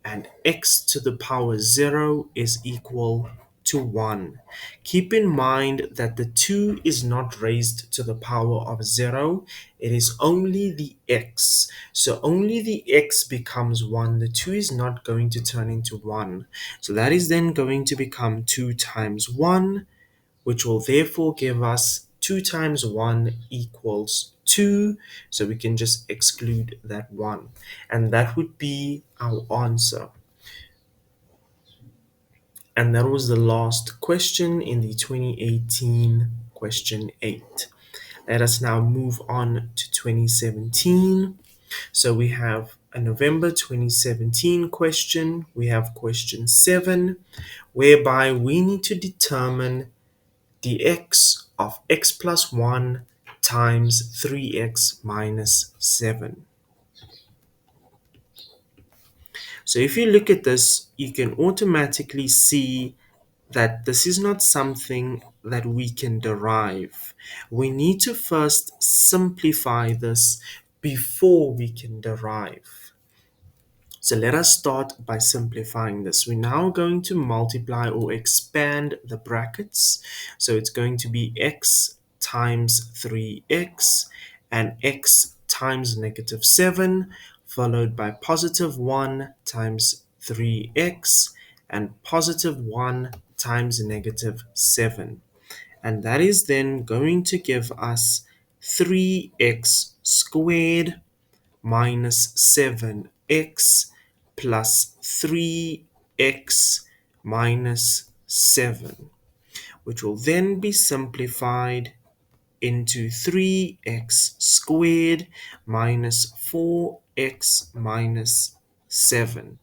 and x to the power 0 is equal to 1. Keep in mind that the 2 is not raised to the power of 0, it is only the x. So only the x becomes 1, the 2 is not going to turn into 1. So that is then going to become 2 times 1, which will therefore give us 2 times 1 equals 2, so we can just exclude that 1. And that would be our answer. And that was the last question in the 2018 question 8. Let us now move on to 2017. So we have a November 2017 question. We have question 7, whereby we need to determine dx of x plus 1 times 3x minus 7. So if you look at this, you can automatically see that this is not something that we can derive. We need to first simplify this before we can derive. So let us start by simplifying this. We're now going to multiply or expand the brackets. So it's going to be x times 3x and x times negative 7, followed by positive 1 times 3x and positive 1 times negative 7. And that is then going to give us 3x squared minus 7x plus 3x minus 7, which will then be simplified into 3x squared minus 4x minus 7,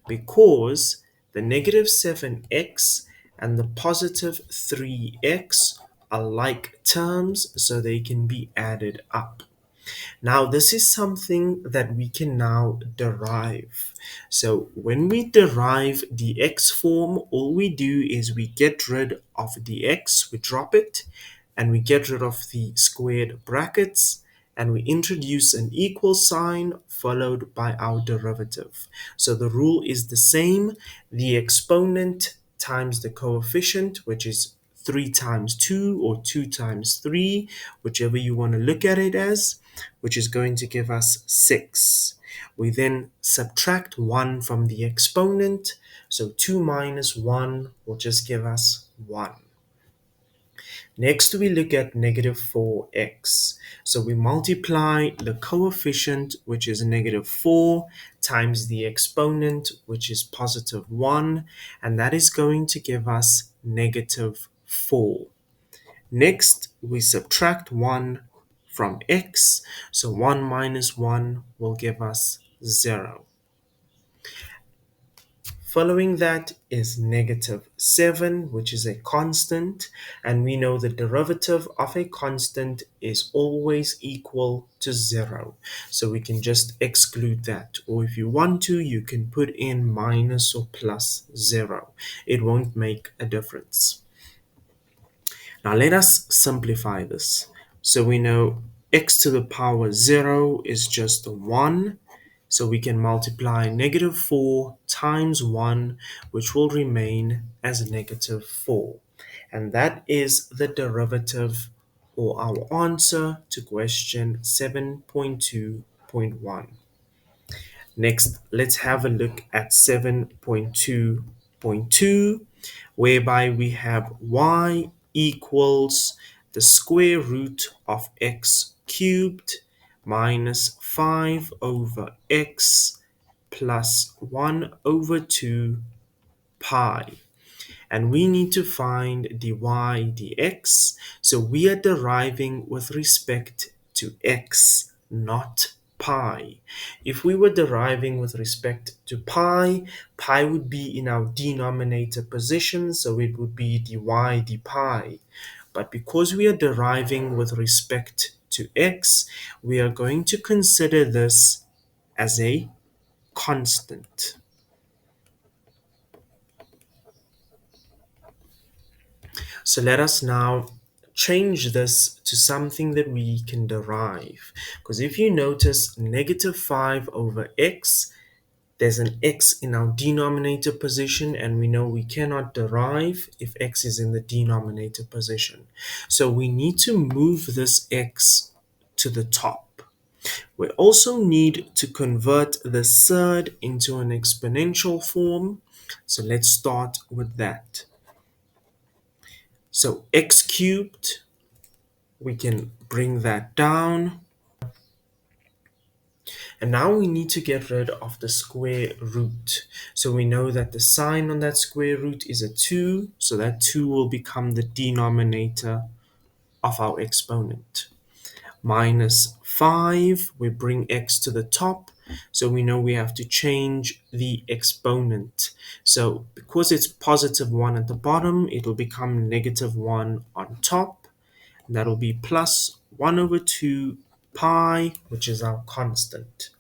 because the negative 7x and the positive 3x are like terms, so they can be added up. Now, this is something that we can now derive. So when we derive the x form, all we do is we get rid of the x, we drop it, and we get rid of the squared brackets, and we introduce an equal sign followed by our derivative. So the rule is the same. The exponent times the coefficient, which is 3 times 2 or 2 times 3, whichever you want to look at it as, which is going to give us 6. We then subtract 1 from the exponent, so 2 minus 1 will just give us 1. Next, we look at negative 4x. So we multiply the coefficient, which is negative 4, times the exponent, which is positive 1, and that is going to give us negative 4. Next, we subtract 1 from x, so 1 minus 1 will give us 0. Following that is negative 7, which is a constant, and we know the derivative of a constant is always equal to 0. So we can just exclude that, or if you want to, you can put in minus or plus 0. It won't make a difference. Now let us simplify this. So we know x to the power 0 is just 1. So we can multiply negative 4 times 1, which will remain as negative 4. And that is the derivative or our answer to question 7.2.1. Next, let's have a look at 7.2.2, whereby we have y equals the square root of x cubed minus 5 over x plus 1 over 2 pi, and we need to find dy dx. So we are deriving with respect to x, not pi. If we were deriving with respect to pi, pi would be in our denominator position, so it would be dy d pi. But because we are deriving with respect to x, we are going to consider this as a constant. So let us now change this to something that we can derive. Because if you notice negative 5 over x, there's an x in our denominator position, and we know we cannot derive if x is in the denominator position. So we need to move this x to the top. We also need to convert the third into an exponential form. So let's start with that. So x cubed, we can bring that down. And now we need to get rid of the square root. So we know that the sign on that square root is a 2, so that 2 will become the denominator of our exponent. Minus 5, we bring x to the top, so we know we have to change the exponent. So because it's positive 1 at the bottom, it will become negative 1 on top. That'll be plus 1 over 2 pi, which is our constant.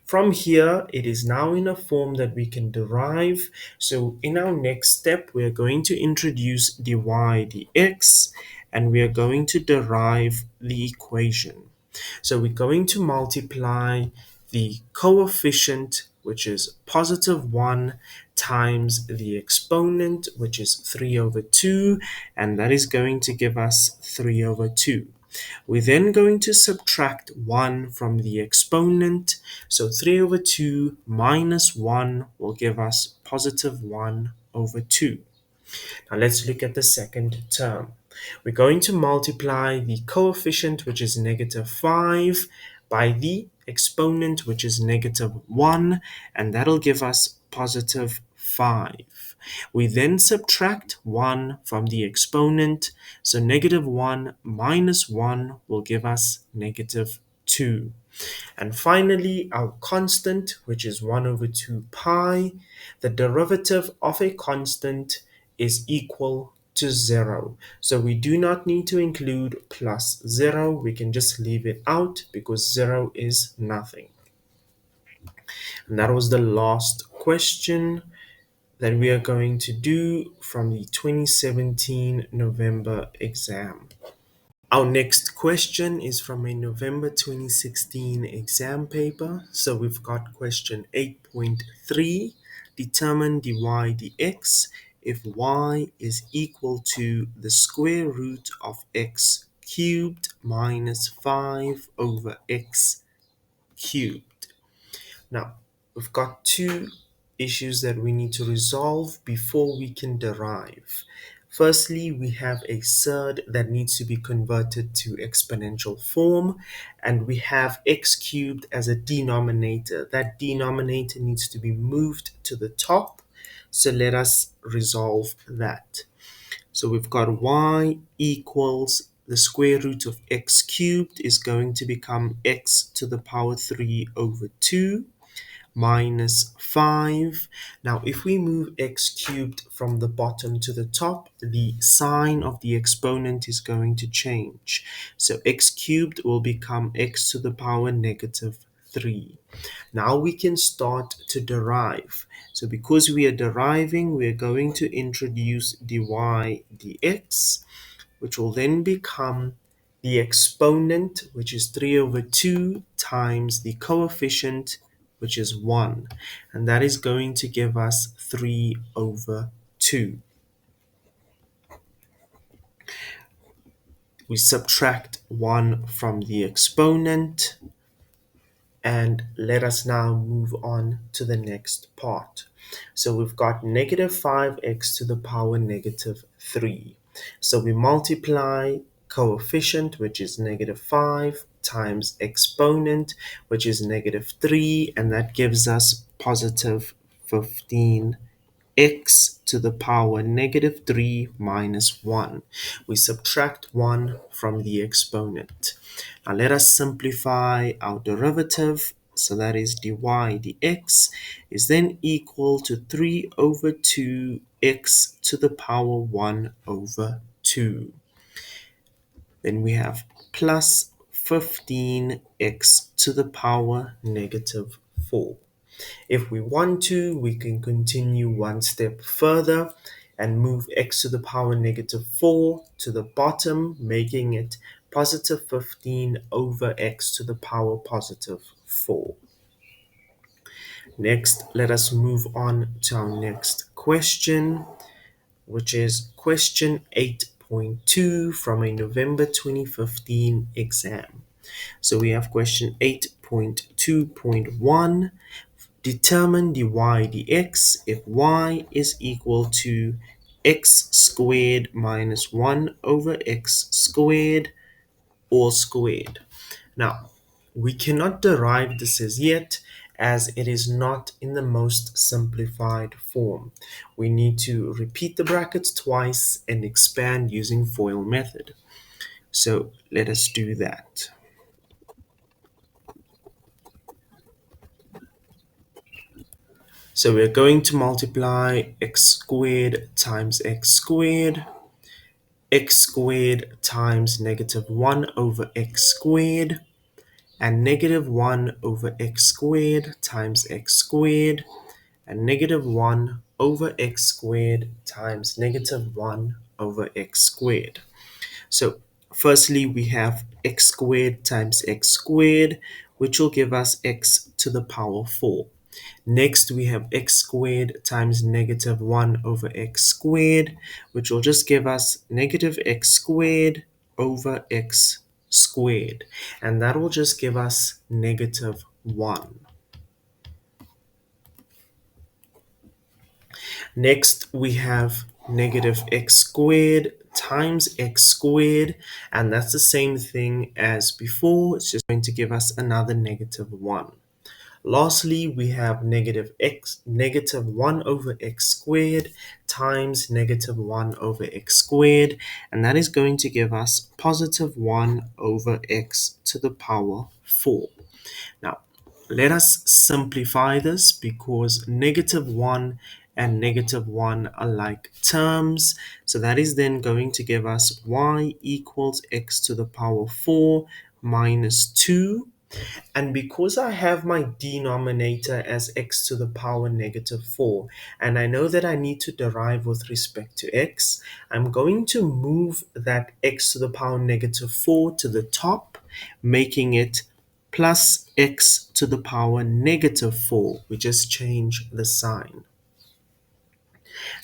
From here, it is now in a form that we can derive. So in our next step, we are going to introduce dy dx, and we are going to derive the equation. So we're going to multiply the coefficient, which is positive 1, times the exponent, which is 3 over 2, and that is going to give us 3 over 2. We're then going to subtract 1 from the exponent, so 3 over 2 minus 1 will give us positive 1 over 2. Now let's look at the second term. We're going to multiply the coefficient, which is negative 5, by the exponent, which is negative 1, and that'll give us positive 5. We then subtract 1 from the exponent, so negative 1 minus 1 will give us negative 2. And finally, our constant, which is 1 over 2 pi, the derivative of a constant is equal to 0. So we do not need to include plus 0. We can just leave it out because 0 is nothing. And that was the last question that we are going to do from the 2017 November exam. Our next question is from a November 2016 exam paper. So we've got question 8.3. Determine dy dx if y is equal to the square root of x cubed minus 5 over x cubed. Now, we've got two issues that we need to resolve before we can derive. Firstly, we have a surd that needs to be converted to exponential form, and we have x cubed as a denominator. That denominator needs to be moved to the top. So let us resolve that. So we've got y equals the square root of x cubed is going to become x to the power 3 over 2 minus 5. Now, if we move x cubed from the bottom to the top, the sign of the exponent is going to change. So x cubed will become x to the power negative 3. Now we can start to derive. So because we are deriving, we're going to introduce dy dx, which will then become the exponent, which is 3 over 2, times the coefficient, which is 1. And that is going to give us 3 over 2. We subtract 1 from the exponent, and let us now move on to the next part. So we've got negative 5x to the power negative 3. So we multiply coefficient, which is negative 5, times exponent, which is negative 3, and that gives us positive 15 x to the power negative 3 minus 1. We subtract 1 from the exponent. Now let us simplify our derivative. So that is dy dx is then equal to 3 over 2 x to the power 1 over 2. Then we have plus 15x to the power negative 4. If we want to, we can continue one step further and move x to the power negative 4 to the bottom, making it positive 15 over x to the power positive 4. Next, let us move on to our next question, which is question 8.2 from a November 2015 exam. So we have question 8.2.1. Determine dy dx if y is equal to x squared minus 1 over x squared all squared. Now, we cannot derive this as yet as it is not in the most simplified form. We need to repeat the brackets twice and expand using FOIL method. So let us do that. So we're going to multiply x squared times x squared times negative 1 over x squared, and negative 1 over x squared times x squared, and negative 1 over x squared times negative 1 over x squared. So firstly, we have x squared times x squared, which will give us x to the power 4. Next, we have x squared times negative 1 over x squared, which will just give us negative x squared over x squared. And that will just give us negative 1. Next, we have negative x squared times x squared, and that's the same thing as before. It's just going to give us another negative 1. Lastly, we have negative 1 over x squared times negative 1 over x squared, and that is going to give us positive 1 over x to the power 4. Now, let us simplify this because negative 1 and negative 1 are like terms. So that is then going to give us y equals x to the power 4 minus 2. And because I have my denominator as x to the power negative 4, and I know that I need to derive with respect to x, I'm going to move that x to the power negative 4 to the top, making it plus x to the power negative 4. We just change the sign.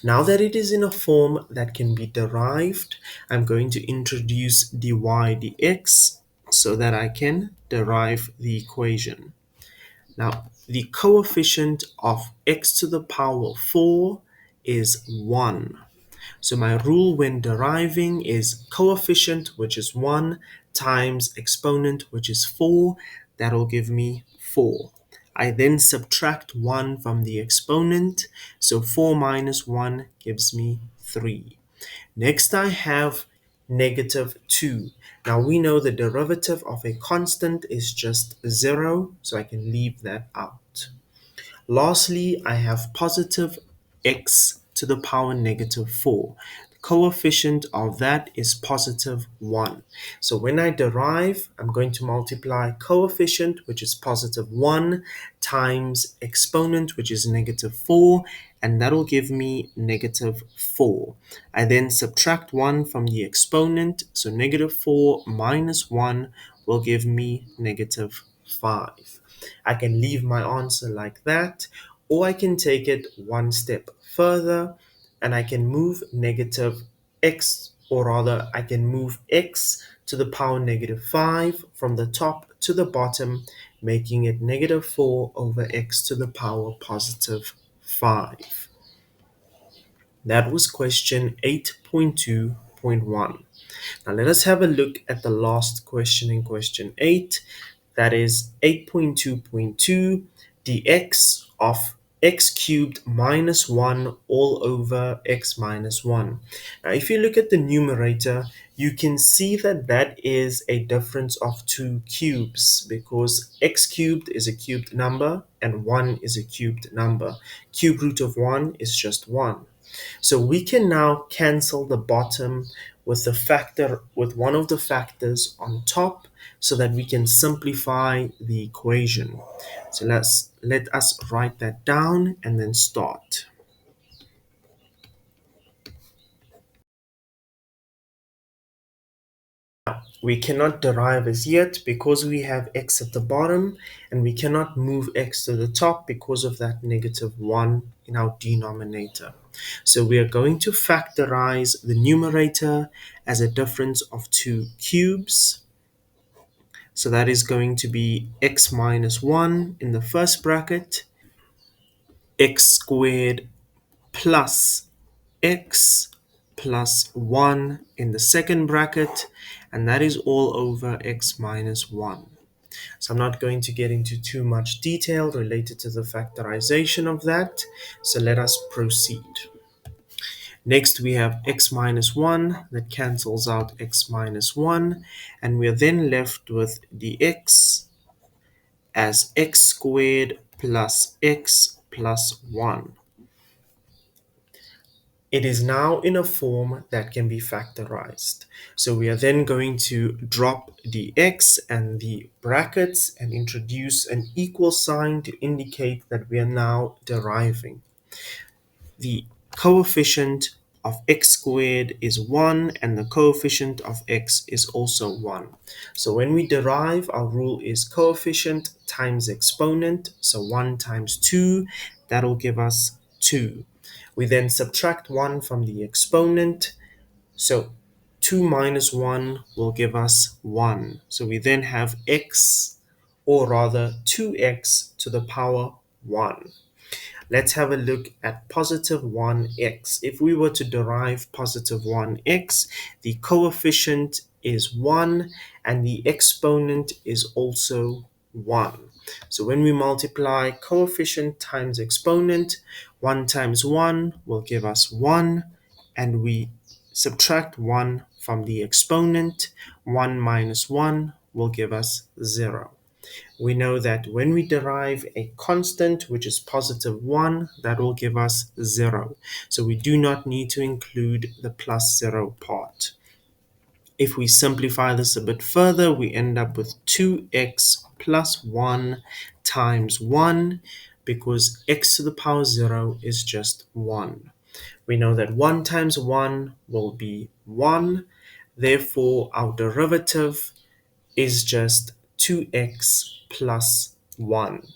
Now that it is in a form that can be derived, I'm going to introduce dy dx so that I can derive the equation. Now, the coefficient of x to the power 4 is 1. So my rule when deriving is coefficient, which is 1, times exponent, which is 4. That'll give me 4. I then subtract 1 from the exponent, so 4 minus 1 gives me 3. Next I have negative 2. Now we know the derivative of a constant is just 0, so I can leave that out. Lastly, I have positive x to the power negative 4. The coefficient of that is positive 1. So when I derive, I'm going to multiply coefficient, which is positive 1, times exponent, which is negative 4, and that'll give me negative 4. I then subtract 1 from the exponent, so negative 4 minus 1 will give me negative 5. I can leave my answer like that, or I can take it one step further and I can move negative x, or rather, I can move x to the power negative 5 from the top to the bottom, making it negative 4 over x to the power positive 5. That was question 8.2.1. Now let us have a look at the last question in question 8. That is 8.2.2, dx of x cubed minus 1 all over x minus 1. Now if you look at the numerator, you can see that that is a difference of 2 cubes, because x cubed is a cubed number and 1 is a cubed number. Cube root of 1 is just 1. So we can now cancel the bottom with one of the factors on top, so that we can simplify the equation. So let us write that down and then start. We cannot derive as yet because we have x at the bottom, and we cannot move x to the top because of that negative 1 in our denominator. So we are going to factorize the numerator as a difference of 2 cubes. So that is going to be x minus 1 in the first bracket, x squared plus x plus 1 in the second bracket, and that is all over x minus 1. So I'm not going to get into too much detail related to the factorization of that, so let us proceed. Next we have x minus 1 that cancels out x minus 1, and we are then left with dx as x squared plus x plus 1. It is now in a form that can be factorized. So we are then going to drop the x and the brackets and introduce an equal sign to indicate that we are now deriving. The coefficient of x squared is 1 and the coefficient of x is also 1. So when we derive, our rule is coefficient times exponent, so 1 times 2, that'll give us 2. We then subtract 1 from the exponent, so 2 minus 1 will give us 1. So we then have x, or rather 2x to the power 1. Let's have a look at positive 1x. If we were to derive positive 1x, the coefficient is 1 and the exponent is also 1. So when we multiply coefficient times exponent, 1 times 1 will give us 1, and we subtract 1 from the exponent. 1 minus 1 will give us 0. We know that when we derive a constant, which is positive 1, that will give us 0. So we do not need to include the plus 0 part. If we simplify this a bit further, we end up with 2x plus 1 times 1, because x to the power 0 is just 1. We know that 1 times 1 will be 1. Therefore, our derivative is just 2x plus 1.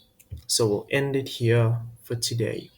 So we'll end it here for today.